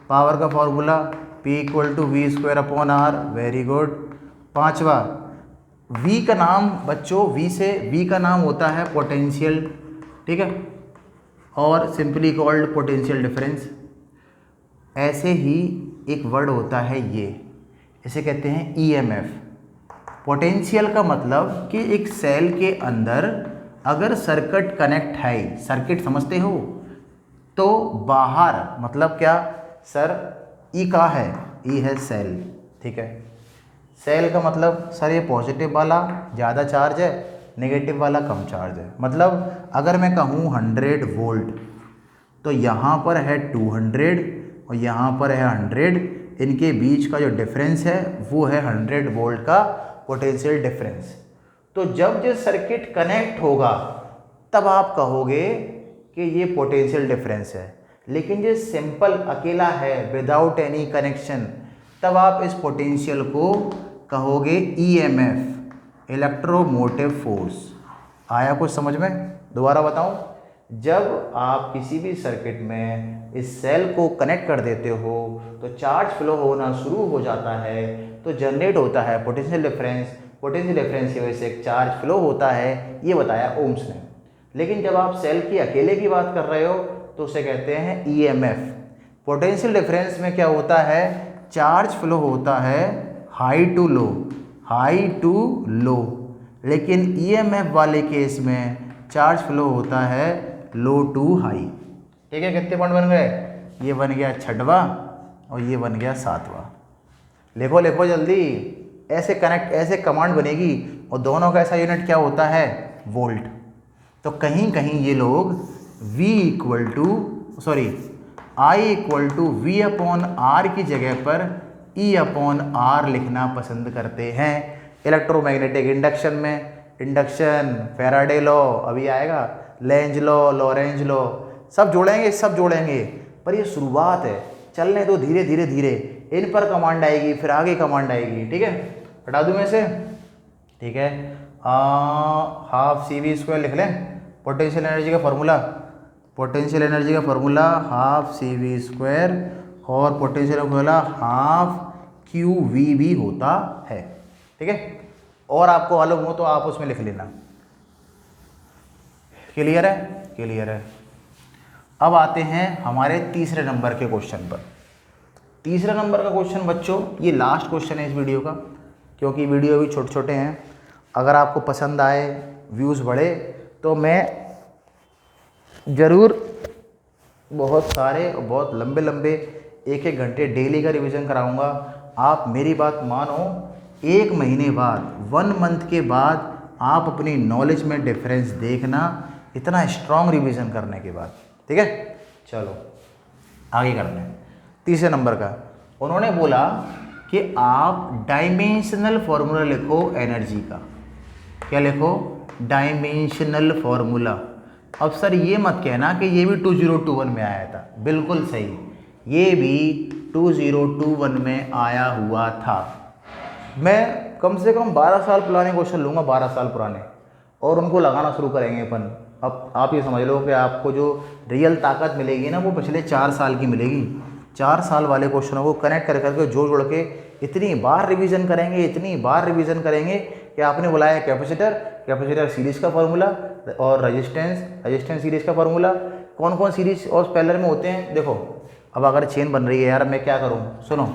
Power का formula p equal to V square upon R, very good. पांचवा, v का नाम बच्चों, v का नाम होता है पोटेंशियल। ठीक है, और सिंपली कॉल्ड पोटेंशियल डिफरेंस। ऐसे ही एक वर्ड होता है ये, इसे कहते हैं EMF। पोटेंशियल का मतलब कि एक सेल के अंदर अगर सर्किट कनेक्ट है, सर्किट समझते हो, तो बाहर मतलब क्या सर? ई का है, ई है सेल। ठीक है, सेल का मतलब सर ये पॉजिटिव वाला ज़्यादा चार्ज है, नेगेटिव वाला कम चार्ज है। मतलब अगर मैं कहूँ 100 वोल्ट, तो यहाँ पर है 200 और यहाँ पर है 100, इनके बीच का जो डिफरेंस है वो है 100 वोल्ट का पोटेंशियल डिफरेंस। तो जब ये सर्किट कनेक्ट होगा तब आप कहोगे कि ये पोटेंशियल डिफरेंस है। लेकिन ये सिंपल अकेला है विदाउट एनी कनेक्शन, तब आप इस पोटेंशियल को कहोगे EMF, इलेक्ट्रोमोटिव फोर्स। आया कुछ समझ में? दोबारा बताऊं, जब आप किसी भी सर्किट में इस सेल को कनेक्ट कर देते हो तो चार्ज फ्लो होना शुरू हो जाता है, तो जनरेट होता है पोटेंशियल डिफरेंस। पोटेंशियल डिफरेंस की वजह से एक चार्ज फ्लो होता है, ये बताया ओम्स ने। लेकिन जब आप सेल की अकेले की बात कर रहे हो तो उसे कहते हैं EMF। पोटेंशियल डिफरेंस में क्या होता है? चार्ज फ्लो होता है high to low, high to low. लेकिन EMF वाले केस में चार्ज फ्लो होता है लो टू हाई। ठीक है, कितने पॉइंट बन गए? ये बन गया 6वां और ये बन गया 7वां। लिखो लिखो जल्दी, ऐसे कनेक्ट, ऐसे कमांड बनेगी और दोनों का ऐसा यूनिट क्या होता है? वोल्ट। तो कहीं कहीं ये लोग I equal to V upon R की जगह पर E अपॉन आर लिखना पसंद करते हैं। इलेक्ट्रोमैग्नेटिक इंडक्शन में, इंडक्शन, फैराडे लॉ अभी आएगा, लेंज लॉ, लॉरेंज लॉ, सब जोड़ेंगे। पर ये शुरुआत है, चलने दो धीरे धीरे धीरे, इन पर कमांड आएगी, फिर आगे कमांड आएगी। ठीक है, हटा दूँ मैं इसे। ठीक है, हाफ CV² लिख लें, पोटेंशियल एनर्जी का फॉर्मूला। पोटेंशियल एनर्जी का फॉर्मूला हाफ CV², और पोटेंशियल फॉर्मूला हाफ QV भी होता है। ठीक है, और आपको मालूम हो तो आप उसमें लिख लेना। क्लियर है? क्लियर है। अब आते हैं हमारे तीसरे नंबर के क्वेश्चन पर। तीसरे नंबर का क्वेश्चन बच्चों, ये लास्ट क्वेश्चन है इस वीडियो का, क्योंकि वीडियो भी छोटे छोटे हैं। अगर आपको पसंद आए, व्यूज़ बढ़े, तो मैं ज़रूर बहुत सारे और बहुत लंबे लंबे 1-1 घंटे डेली का रिवीजन कराऊंगा। आप मेरी बात मानो, 1 महीने बाद, 1 मंथ के बाद आप अपनी नॉलेज में डिफरेंस देखना, इतना स्ट्रॉन्ग रिवीजन करने के बाद। ठीक है, चलो आगे करते हैं। तीसरे नंबर का उन्होंने बोला कि आप डायमेंशनल फॉर्मूला लिखो एनर्जी का। क्या लिखो? Dimensional formula. अब सर ये मत कहना कि ये भी 2021 में आया था। बिल्कुल सही, ये भी 2021 में आया हुआ था। मैं कम से कम 12 साल पुराने क्वेश्चन लूँगा, 12 साल पुराने, और उनको लगाना शुरू करेंगे अपन। अब आप ये समझ लो कि आपको जो रियल ताकत मिलेगी ना, वो पिछले 4 साल की मिलेगी। 4 साल वाले क्वेश्चनों को कनेक्ट कर करके जोड़ के इतनी बार रिवीजन करेंगे कि आपने बुलाया कैपेसिटर सीरीज़ का फॉर्मूला और रेजिस्टेंस सीरीज़ का फॉर्मूला। कौन कौन सीरीज और पैरेलल में होते हैं देखो। अब अगर चेन बन रही है यार, मैं क्या करूँ? सुनो,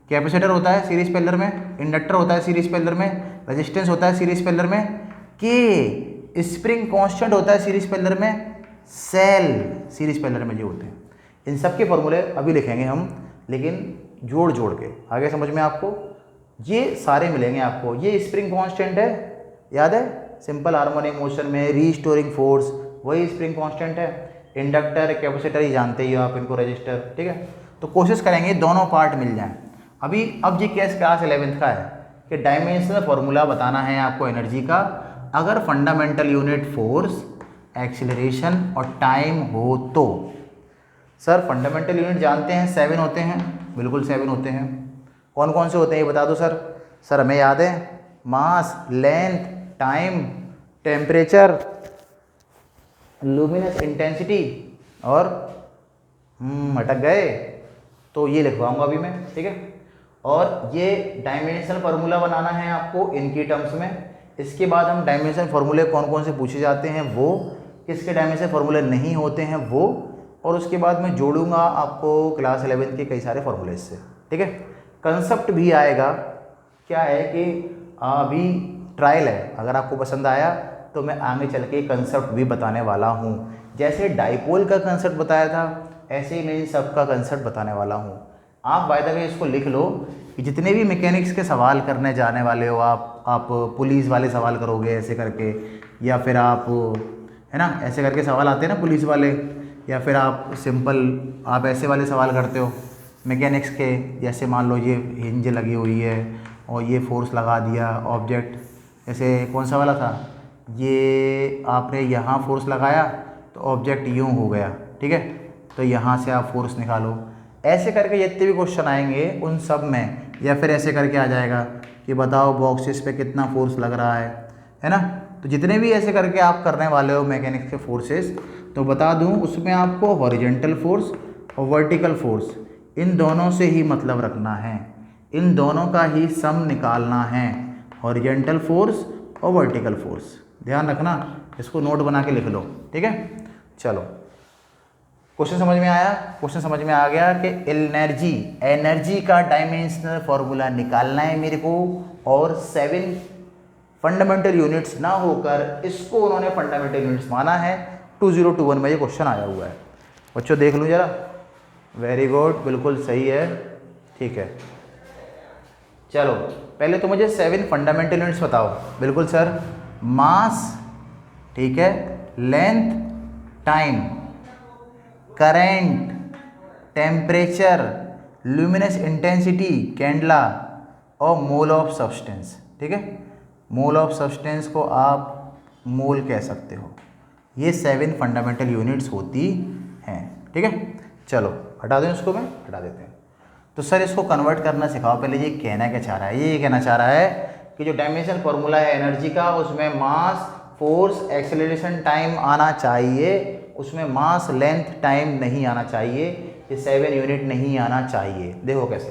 कैपेसिटर होता है सीरीज पैरेलल में, इंडक्टर होता है सीरीज पैरेलल में, रेजिस्टेंस होता है सीरीज पैरेलल में, के स्प्रिंग कांस्टेंट होता है सीरीज पैरेलल में, सेल सीरीज पेलर में जो होते हैं। इन सब के फॉर्मूले अभी लिखेंगे हम, लेकिन जोड़ जोड़ के। आगे समझ में आपको ये सारे मिलेंगे आपको। ये स्प्रिंग कांस्टेंट है, याद है, सिंपल हार्मोनिक मोशन में रीस्टोरिंग फोर्स वही स्प्रिंग कांस्टेंट है। इंडक्टर, कैपेसिटर ये जानते ही हो आप इनको, रजिस्टर, ठीक है। तो कोशिश करेंगे दोनों पार्ट मिल जाएं। अब ये केस क्लास 11th का है कि डायमेंशनल फॉर्मूला बताना है आपको एनर्जी का, अगर फंडामेंटल यूनिट फोर्स, एक्सीलरेशन और टाइम हो तो। सर फंडामेंटल यूनिट जानते हैं 7 होते हैं, बिल्कुल 7 होते हैं। कौन कौन से होते हैं ये बता दो सर। सर हमें याद है, mass, length, time, temperature, luminous intensity और अटक गए, तो ये लिखवाऊंगा अभी मैं, ठीक है। और ये डायमेंशनल फार्मूला बनाना है आपको इनकी टर्म्स में। इसके बाद हम डायमेंशनल फार्मूले कौन कौन से पूछे जाते हैं वो, किसके डायमेंशनल फार्मूले नहीं होते हैं वो, और उसके बाद मैं जोड़ूंगा आपको क्लास 11th के कई सारे फार्मूले से, ठीक है। कंसेप्ट भी आएगा। क्या है कि अभी ट्रायल है, अगर आपको पसंद आया तो मैं आगे चल के कंसेप्ट भी बताने वाला हूँ। जैसे डाइपोल का कंसेप्ट बताया था, ऐसे ही मैं इन सब का कंसेप्ट बताने वाला हूँ। आप बाय द वे इसको लिख लो कि जितने भी मैकेनिक्स के सवाल करने जाने वाले हो आप पुलिस वाले सवाल करोगे ऐसे करके, या फिर आप, है ना, ऐसे करके सवाल आते हैं ना पुलिस वाले, या फिर आप सिंपल आप ऐसे वाले सवाल करते हो मैकेनिक्स के, जैसे मान लो ये हिंज लगी हुई है और ये फोर्स लगा दिया ऑब्जेक्ट, जैसे कौन सा वाला था, ये आपने यहाँ फोर्स लगाया तो ऑब्जेक्ट यूँ हो गया, ठीक है, तो यहाँ से आप फोर्स निकालो। ऐसे करके जितने भी क्वेश्चन आएंगे उन सब में, या फिर ऐसे करके आ जाएगा कि बताओ बॉक्सेस पे कितना फोर्स लग रहा है ना। तो जितने भी ऐसे करके आप करने वाले हो मैकेनिक्स के फोर्सेस, तो बता दूं उसमें आपको हॉरिजॉन्टल फोर्स और वर्टिकल फोर्स इन दोनों से ही मतलब रखना है, इन दोनों का ही सम निकालना है, हॉरिजॉन्टल फोर्स और वर्टिकल फोर्स। ध्यान रखना, इसको नोट बना के लिख लो, ठीक है। चलो क्वेश्चन समझ में आया, क्वेश्चन समझ में आ गया कि एनर्जी का डायमेंशनल फॉर्मूला निकालना है मेरे को, और 7 फंडामेंटल यूनिट्स ना होकर इसको उन्होंने फंडामेंटल यूनिट्स माना है। 2021 में ये क्वेश्चन आया हुआ है बच्चों, देख लूँ जरा। वेरी गुड, बिल्कुल सही है, ठीक है। चलो पहले तो मुझे 7 फंडामेंटल यूनिट्स बताओ। बिल्कुल सर, मास, ठीक है, length, time, current, temperature, luminous intensity candela और मोल ऑफ सब्सटेंस, ठीक है। मोल ऑफ सब्सटेंस को आप मोल कह सकते हो। ये 7 फंडामेंटल यूनिट्स होती हैं, ठीक है। चलो हटा दें इसको, मैं हटा देते हैं। तो सर इसको कन्वर्ट करना सिखाओ पहले। ये कहना क्या चाह रहा है, ये कहना चाह रहा है कि जो डायमेंशनल फॉर्मूला है एनर्जी का, उसमें मास, फोर्स, एक्सेलरेशन, टाइम आना चाहिए, उसमें मास, लेंथ, टाइम नहीं आना चाहिए, ये 7 यूनिट नहीं आना चाहिए। देखो कैसे,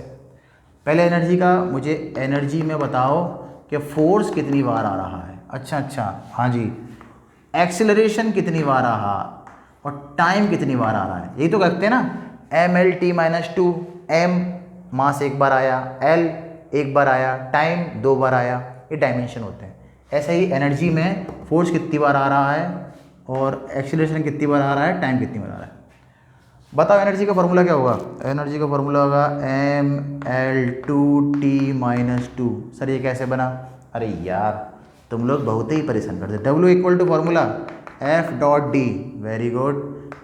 पहले एनर्जी का मुझे एनर्जी में बताओ कि फोर्स कितनी बार आ रहा है। अच्छा, हाँ जी। एक्सेलरेशन कितनी बार आ रहा और टाइम कितनी बार आ रहा है, यही तो कहते हैं ना। mlt-2, m मास एक बार आया, l एक बार आया, टाइम 2 बार आया, ये डायमेंशन होते हैं। ऐसे ही एनर्जी में फोर्स कितनी बार आ रहा है और एक्सीलरेशन कितनी बार आ रहा है, टाइम कितनी बार आ रहा है। बताओ एनर्जी का फॉर्मूला क्या होगा। एनर्जी का फॉर्मूला होगा mL2T-2। सर ये कैसे बना, अरे यार तुम लोग बहुत ही परेशान करते। W equal to formula F.D, very good.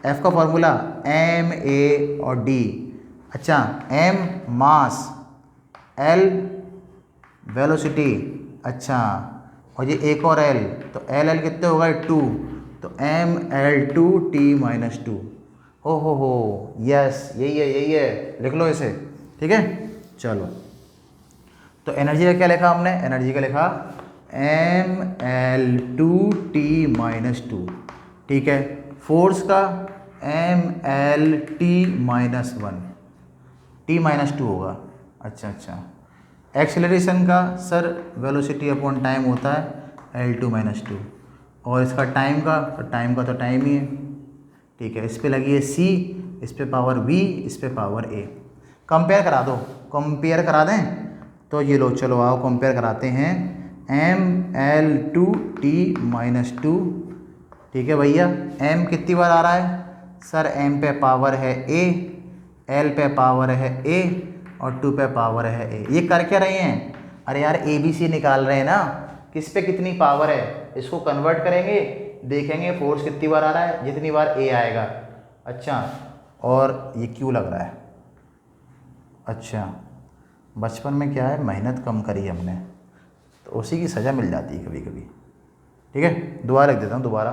F का फॉर्मूला ma और d। अच्छा, m मास, l वेलोसिटी, अच्छा, और ये एक और l, तो l कितने होगा 2, तो mL2T-2। हो, यस, यही है, लिख लो इसे, ठीक है। चलो तो एनर्जी का क्या लिखा हमने, एनर्जी का लिखा mL2T-2, ठीक है। फोर्स का mL_T-1, T-2 होगा। अच्छा, एक्सेलरेशन का सर वेलोसिटी अपॉन टाइम होता है L2-2, और इसका टाइम का तो टाइम ही है, ठीक है। इस पे लगी है C, इस पे पावर V, इस पे पावर A। कंपेयर करा दो, कंपेयर करा दें तो ये लो, चलो आओ कंपेयर कराते हैं। mL2T-2 ठीक है भैया। m कितनी बार आ रहा है सर? m पे पावर है a, l पे पावर है a और 2 पे पावर है a। ये कर क्या रहे हैं? अरे यार a b c निकाल रहे हैं ना, किस पे कितनी पावर है इसको कन्वर्ट करेंगे, देखेंगे फोर्स कितनी बार आ रहा है, जितनी बार a आएगा। अच्छा, और ये क्यों लग रहा है? अच्छा, बचपन में क्या है, मेहनत कम करी हमने तो उसी की सज़ा मिल जाती है कभी कभी। ठीक है, दोबारा लिख देता हूँ दोबारा।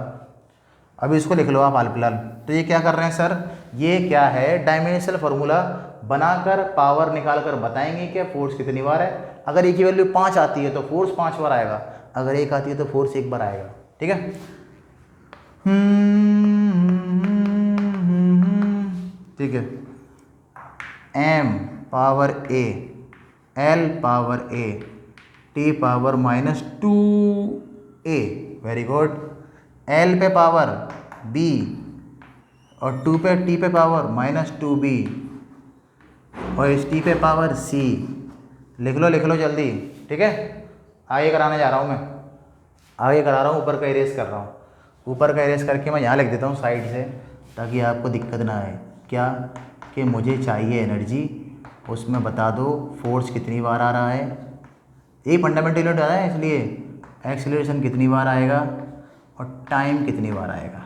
अभी इसको लिख लो आप हाल फिलहाल। तो ये क्या कर रहे हैं सर? ये क्या है, डायमेंशनल फार्मूला बनाकर पावर निकाल कर बताएंगे कि फोर्स कितनी बार है। अगर ए की वैल्यू 5 आती है तो फोर्स 5 बार आएगा, अगर 1 आती है तो फोर्स 1 बार आएगा। ठीक है, ठीक है। m power a, l power a, t power -2a, very good. l पे पावर b और 2 पे t पे पावर -2b और इस t पे पावर c। लिख लो जल्दी। ठीक है, आगे कराने जा रहा हूँ मैं, आगे करा रहा हूँ, ऊपर का इरेज कर रहा हूँ। ऊपर का इरेज करके मैं यहाँ लिख देता हूँ साइड से, ताकि आपको दिक्कत ना आए। क्या कि मुझे चाहिए एनर्जी, उसमें बता दो फोर्स कितनी बार आ रहा है। ये फंडामेंटल यूनिट आ रहा है, इसलिए एक्सीलरेशन कितनी बार आएगा और टाइम कितनी बार आएगा,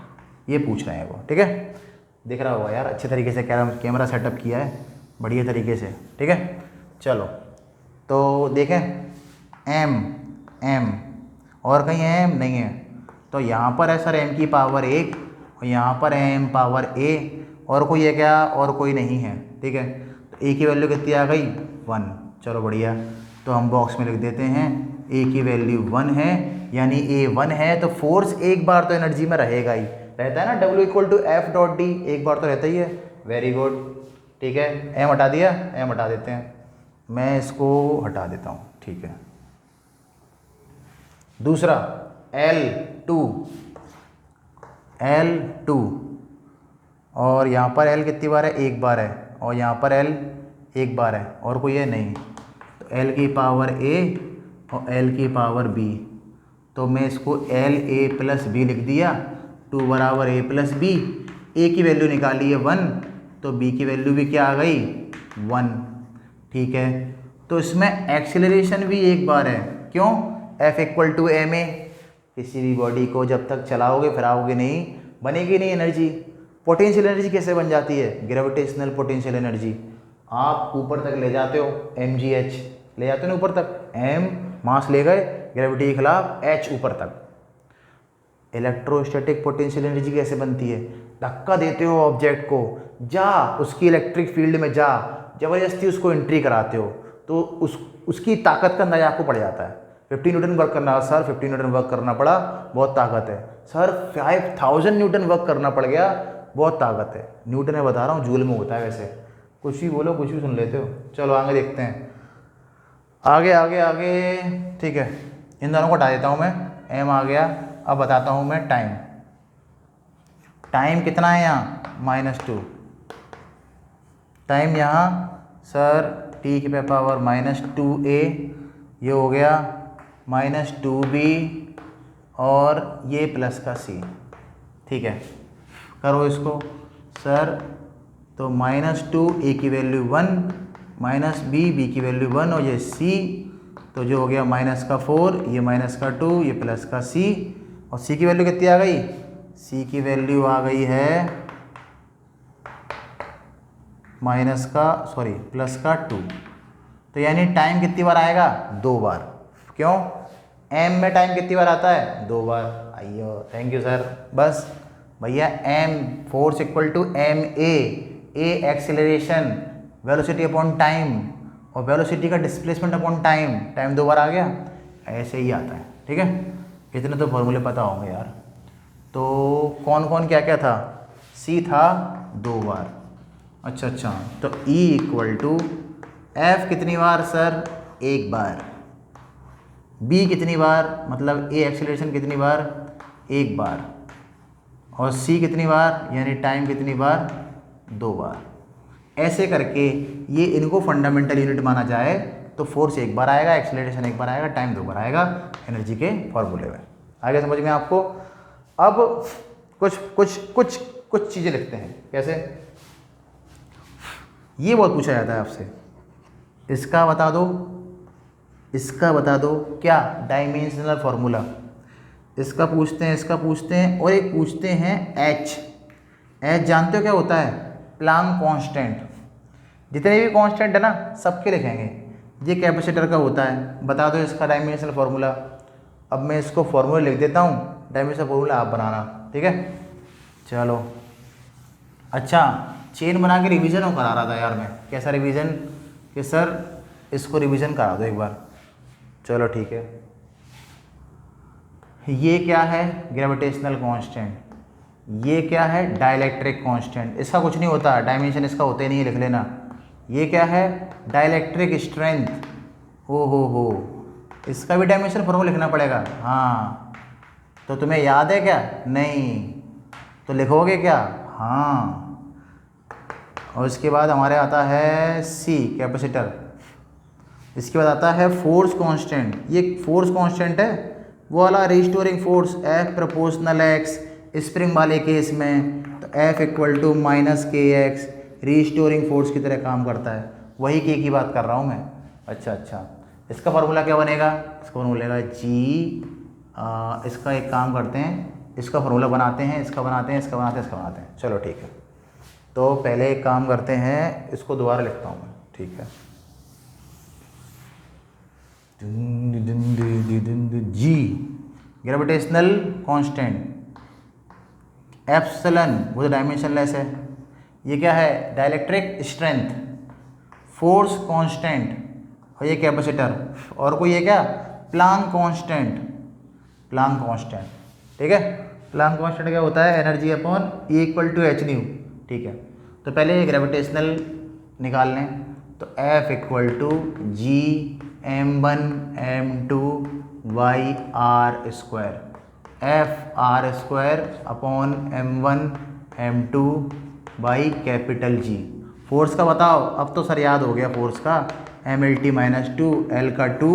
ये पूछ रहे हैं वो। ठीक है, दिख रहा होगा यार, अच्छे तरीके से कैमरा सेटअप किया है बढ़िया तरीके से। ठीक है, चलो तो देखें, m और कहीं m नहीं है, तो यहाँ पर है सर m की पावर 1 और यहाँ पर है m पावर a, और कोई है क्या? और कोई नहीं है। ठीक है, तो a की वैल्यू कितनी आ गई? 1। चलो बढ़िया, तो हम बॉक्स में लिख देते हैं a की वैल्यू 1 है, यानी a 1 है तो फोर्स 1 बार तो एनर्जी में रहेगा ही, रहता है ना, W = F.D, 1 बार तो रहता ही है। वेरी गुड, ठीक है। m हटा दिया, m हटा देते हैं, मैं इसको हटा देता हूँ। ठीक है, दूसरा L2 और यहाँ पर L कितनी बार है? 1 बार है, और यहाँ पर L 1 बार है, और कोई है नहीं, तो L की पावर A और L की पावर B, तो मैं इसको LA + B लिख दिया। 2 बराबर A + B, A की वैल्यू निकाली है 1, तो B की वैल्यू भी क्या आ गई? 1। ठीक है, तो इसमें एक्सीलरेशन भी 1 बार है। क्यों? F = ma। किसी भी बॉडी को जब तक चलाओगे फिराओगे नहीं, बनेगी नहीं एनर्जी। पोटेंशियल एनर्जी कैसे बन जाती है? Gravitational potential energy. आप ऊपर तक ले जाते हो, mgh ले जाते हो ना ऊपर तक, m मास ले गए, ग्रेविटी के खिलाफ h ऊपर तक। इलेक्ट्रोस्टैटिक पोटेंशियल एनर्जी कैसे बनती है? धक्का देते हो ऑब्जेक्ट को, जा उसकी इलेक्ट्रिक फील्ड में जा, ज़बरदस्ती उसको एंट्री कराते हो, तो उसकी ताकत का अंदाजा आपको पड़ जाता है। 50 न्यूटन वर्क करना सर, 50 न्यूटन वर्क करना पड़ा, बहुत ताकत है सर। 5000 न्यूटन वर्क करना पड़ गया, बहुत ताकत है। न्यूटन में बता रहा हूँ, जूल में होता है वैसे। कुछ भी बोलो, कुछ भी सुन लेते हो। चलो आगे देखते हैं, आगे आगे आगे। ठीक है, इन दोनों को हटा देता हूँ मैं, m आ गया। अब बताता हूँ मैं टाइम। टाइम कितना है यहाँ? -2। टाइम यहाँ सर t की पावर -2a, ये हो गया -2b और ये प्लस का c। ठीक है, करो इसको सर, तो -2 a की वैल्यू 1, -b की वैल्यू 1 और ये c, तो जो हो गया -4, ये -2, ये प्लस का c, और c की वैल्यू कितनी आ गई? c की वैल्यू आ गई है प्लस का 2। तो यानी टाइम कितनी बार आएगा? 2 बार। क्यों? m में टाइम कितनी बार आता है? 2 बार। आइयो, थैंक यू सर। बस भैया, m force = ma, a acceleration, velocity upon time, और वेलोसिटी का डिस्प्लेसमेंट अपॉन टाइम, टाइम 2 बार आ गया, ऐसे ही आता है। ठीक है, इतने तो फॉर्मूले पता होंगे यार। तो कौन कौन क्या क्या था? c था 2 बार। अच्छा, तो E = F कितनी बार सर? 1 बार। B कितनी बार, मतलब A एक्सेलरेशन कितनी बार? 1 बार। और C कितनी बार, यानी टाइम कितनी बार? 2 बार। ऐसे करके ये इनको फंडामेंटल यूनिट माना जाए तो फोर्स 1 बार आएगा, एक्सेलरेशन 1 बार आएगा, टाइम 2 बार आएगा एनर्जी के फॉर्मूले में। आगे समझ में आपको? अब कुछ कुछ कुछ कुछ चीज़ें लिखते हैं। कैसे? ये बहुत पूछा जाता है आपसे, इसका बता दो, इसका बता दो, क्या डायमेंशनल फार्मूला, इसका पूछते हैं, इसका पूछते हैं, और एक पूछते हैं एच। एच जानते हो क्या होता है? Planck constant. जितने भी कांस्टेंट है ना सबके लिखेंगे। ये कैपेसिटर का होता है, बता दो इसका डायमेंशनल फार्मूला। अब मैं इसको फार्मूला लिख देता हूँ, डायमेंशनल फार्मूला आप बनाना, ठीक है? चलो। अच्छा, चेन बना के रिवीजन हो करा रहा था यार मैं। कैसा रिवीजन? कि सर इसको रिवीजन करा दो एक बार। चलो ठीक है। ये क्या है? Gravitational constant. ये क्या है? Dielectric constant. इसका कुछ नहीं होता, डायमेंशन इसका होते नहीं है, लिख लेना। ये क्या है? Dielectric strength. हो, इसका भी डायमेंशन फॉर्मूला लिखना पड़ेगा। हाँ, तो तुम्हें याद है क्या? नहीं तो लिखोगे क्या? हाँ। और इसके बाद हमारे आता है सी, कैपेसिटर। इसके बाद आता है फोर्स कांस्टेंट। ये फोर्स कांस्टेंट है वो वाला restoring force, F proportional x. Spring वाले केस में तो एफ इक्वल टू माइनस के एक्स रिस्टोरिंग फोर्स की तरह काम करता है। वही के की बात कर रहा हूँ मैं। अच्छा, इसका फार्मूला क्या बनेगा? इसका फार्मूला बनेगा जी, इसका एक काम करते हैं, इसका फार्मूला बनाते हैं, इसका बनाते हैं, इसका बनाते हैं, इसका बनाते हैं। चलो ठीक है, तो पहले एक काम करते हैं, इसको दोबारा लिखता हूँ मैं, ठीक है? जी, ग्रेविटेशनल कांस्टेंट, एप्सिलॉन वो डायमेंशनलेस है। ये क्या है? डाइलेक्ट्रिक स्ट्रेंथ, फोर्स कांस्टेंट, और ये कैपेसिटर। और कोई है क्या? Planck constant. प्लांक कांस्टेंट, ठीक है? प्लांक कांस्टेंट क्या होता है? Energy upon E equal to h nu, ठीक है? तो पहले ग्रेविटेशनल निकाल लें, तो F equal to G m1 m2 by R square, F R square upon m1 m2 by capital G. Force का बताओ, अब तो सर याद हो गया फोर्स का, M L T minus two, L का 2,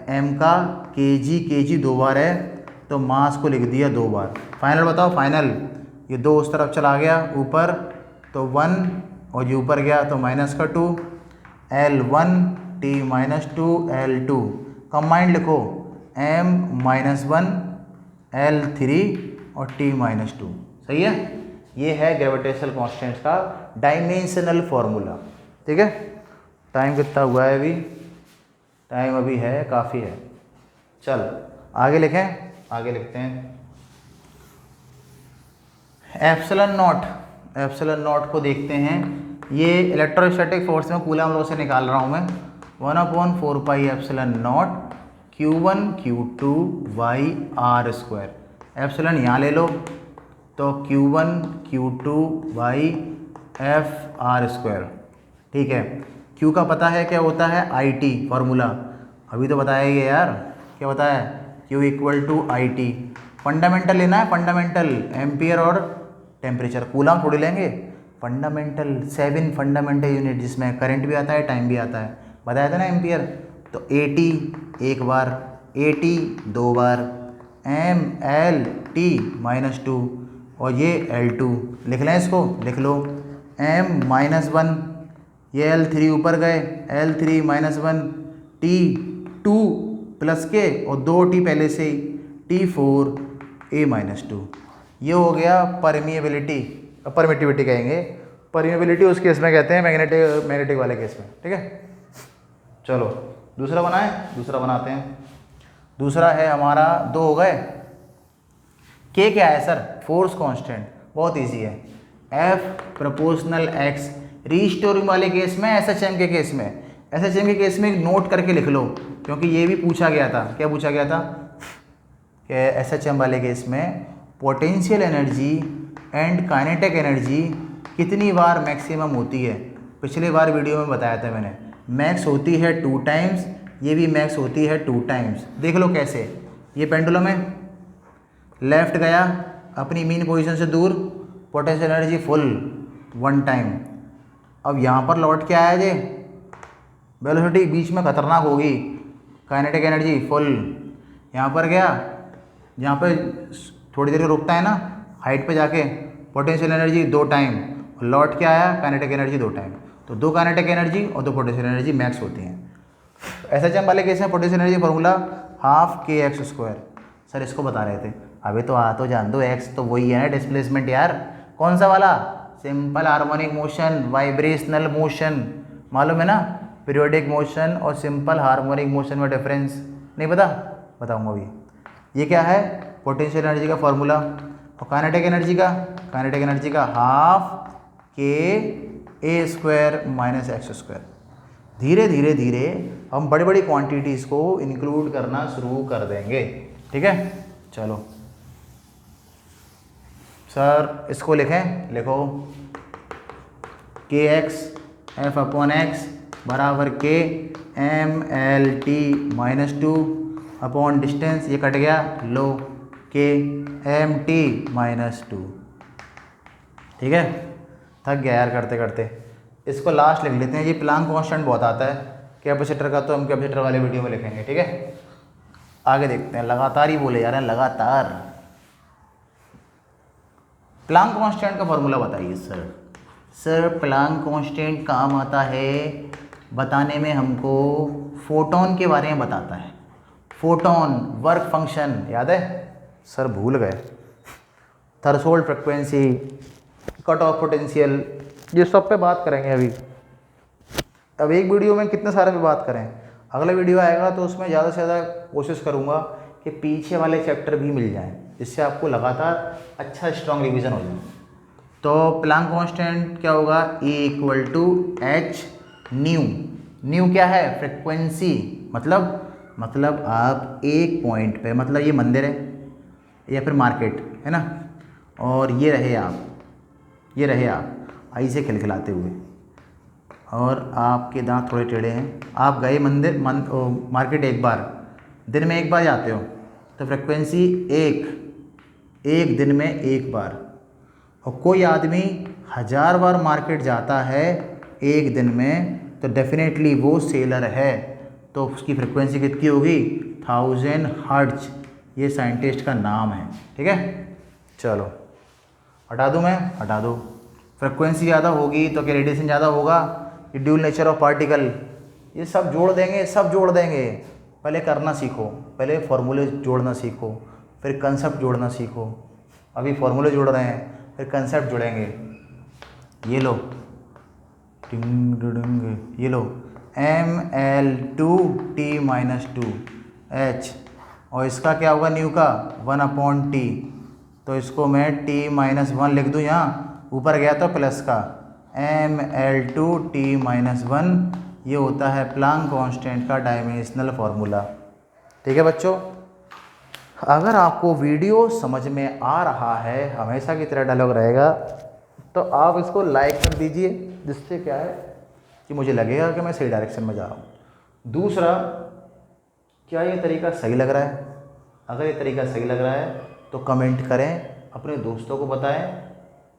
एम का के जी 2 बार है तो मास को लिख दिया 2 बार। फाइनल बताओ, फाइनल। ये 2 उस तरफ चला गया ऊपर तो 1, और ये ऊपर गया तो माइनस का 2, L1 T minus 2 L2। Combined लिखो, M माइनस 1 L3 और T माइनस 2। सही है? ये है ग्रेविटेशनल कांस्टेंट्स का डायमेंशनल फॉर्मूला, ठीक है? टाइम कितना हुआ है अभी? टाइम अभी है, काफ़ी है। चल आगे लिखें, आगे लिखते हैं। एप्सिलॉन नॉट को देखते हैं। ये इलेक्ट्रोस्टैटिक फोर्स में कूलम लॉ से निकाल रहा हूँ मैं। 1/4 pi epsilon nought Q1 Q2 by R square. Epsilon यहाँ ले लो तो Q1 Q2 Y F R square, ठीक है? Q का पता है क्या होता है? IT फार्मूला अभी तो बताया ही है यार। क्या बताया? Q equal to IT। Fundamental लेना है, फंडामेंटल, एम्पियर और टेम्परेचर। कूलम थोड़ी लेंगे, फंडामेंटल, 7 फंडामेंटल यूनिट जिसमें करंट भी आता है, टाइम भी आता है। बताया था ना एम्पियर। तो AT एक बार, AT 2 बार, MLT माइनस 2, और ये L2 लिख लें, इसको लिख लो। M माइनस 1, ये L3 ऊपर गए, L3 माइनस 1, T2 प्लस के और 2T पहले से ही, T4 A माइनस 2। ये हो गया परमिएबिलिटी, परमिटिविटी कहेंगे। परमिएबिलिटी उस केस में कहते हैं मैग्नेटिक वाले केस में, ठीक है? चलो दूसरा बनाएं, दूसरा बनाते हैं। दूसरा है हमारा, 2 हो गए। के क्या है सर? फोर्स कांस्टेंट, बहुत इजी है। एफ प्रोपोर्शनल एक्स, रीस्टोरिंग वाले केस में, एसएचएम के केस में। एसएचएम के केस में नोट करके लिख लो, क्योंकि ये भी पूछा गया था। क्या पूछा गया था? कि एसएचएम वाले केस में potential energy and kinetic energy कितनी बार मैक्सिमम होती है? पिछले बार वीडियो में बताया था मैंने। मैक्स होती है 2 टाइम्स, ये भी मैक्स होती है 2 टाइम्स। देख लो कैसे। ये पेंडुलम है, लेफ्ट गया अपनी मीन पोजीशन से दूर, पोटेंशियल एनर्जी फुल 1 टाइम। अब यहाँ पर लौट के आया जे, वेलोसिटी बीच में खतरनाक होगी, काइनेटिक एनर्जी फुल। यहाँ पर गया, यहाँ पे थोड़ी देर रुकता है ना हाइट पे जाके, पोटेंशियल एनर्जी 2 टाइम, और लौट के आया काइनेटिक एनर्जी 2 टाइम। तो 2 काइनेटिक एनर्जी और 2 पोटेंशियल एनर्जी मैक्स होती हैं। SHM वाले केस में potential energy formula half kx²। Sir इसको बता रहे थे, अभी तो तो जान दो, x तो वही है ना डिस्प्लेसमेंट यार। कौन सा वाला? Simple harmonic motion, vibrational motion, मालूम है ना? पीरियोडिक मोशन और सिंपल हार्मोनिक मोशन में डिफरेंस नहीं पता? बताऊंगा अभी। ये क्या है? पोटेंशियल एनर्जी का फॉर्मूला। और काइनेटिक एनर्जी का हाफ ka² - x²। धीरे धीरे हम बड़ी बड़ी क्वांटिटीज़ को इंक्लूड करना शुरू कर देंगे, ठीक है? चलो सर इसको लिखें, लिखो kx F/x बराबर k mLt-2 अपॉन डिस्टेंस, ये कट गया, लो k mt-2। ठीक है? थक गया यार करते करते, इसको लास्ट लिख लेते हैं। ये प्लांक कांस्टेंट बहुत आता है कैपेसिटर का, तो हम कैपेसिटर वाले वीडियो में लिखेंगे, ठीक है? आगे देखते हैं, लगातार ही बोले जा रहे हैं, लगातार। प्लांक कांस्टेंट का फॉर्मूला बताइए सर। सर प्लांक कांस्टेंट काम आता है बताने में, हमको फोटोन के बारे में बताता है। फोटोन वर्क फंक्शन याद है? सर भूल गए। Threshold frequency, cut off potential, ये सब पे बात करेंगे अभी। अब एक वीडियो में कितने सारे पे बात करें, अगला वीडियो आएगा तो उसमें ज़्यादा से ज़्यादा कोशिश करूँगा कि पीछे वाले चैप्टर भी मिल जाएं, जिससे आपको लगातार अच्छा स्ट्रॉन्ग रिवीजन हो जाए। तो प्लांक कांस्टेंट क्या होगा? E = h न्यू क्या है? फ्रिक्वेंसी। मतलब आप एक पॉइंट पे, मतलब ये मंदिर है या फिर मार्केट है ना, और ये रहे आप ऐसे खिलखिलाते हुए, और आपके दांत थोड़े टेढ़े हैं, आप गए मार्केट एक बार, दिन में एक बार जाते हो, तो फ्रिक्वेंसी एक दिन में एक बार। और कोई आदमी 1000 बार मार्केट जाता है एक दिन में, तो डेफिनेटली वो सेलर है, तो उसकी फ्रिक्वेंसी कितनी होगी? 1000 हर्ट्ज। ये साइंटिस्ट का नाम है, ठीक है? चलो हटा दूँ मैं? हटा दो। फ्रिक्वेंसी ज़्यादा होगी तो क्या रेडिएशन ज़्यादा होगा? ये ड्यूल नेचर ऑफ पार्टिकल, ये सब जोड़ देंगे। पहले करना सीखो, पहले फॉर्मूले जोड़ना सीखो, फिर कंसेप्ट जोड़ना सीखो। अभी फॉर्मूले जोड़ रहे हैं, फिर कंसेप्ट जोड़ेंगे। ये लो ये लो mL2T-2h, और इसका क्या होगा न्यू का? 1/T। तो इसको मैं T-1 लिख दूँ, यहाँ ऊपर गया तो प्लस का mL2T-1। ये होता है प्लांक कांस्टेंट का डायमेंशनल फार्मूला, ठीक है बच्चों? अगर आपको वीडियो समझ में आ रहा है, हमेशा की तरह डायलॉग रहेगा, तो आप इसको लाइक कर दीजिए, जिससे क्या है कि मुझे लगेगा कि मैं सही डायरेक्शन में जा रहा हूँ। दूसरा, क्या ये तरीका सही लग रहा है? अगर ये तरीका सही लग रहा है तो कमेंट करें, अपने दोस्तों को बताएं,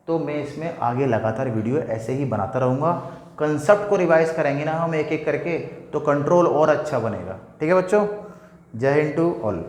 तो मैं इसमें आगे लगातार वीडियो ऐसे ही बनाता रहूँगा। कंसेप्ट को रिवाइज करेंगे ना हम एक एक करके, तो कंट्रोल और अच्छा बनेगा, ठीक है बच्चों? जय हिंद टू ऑल।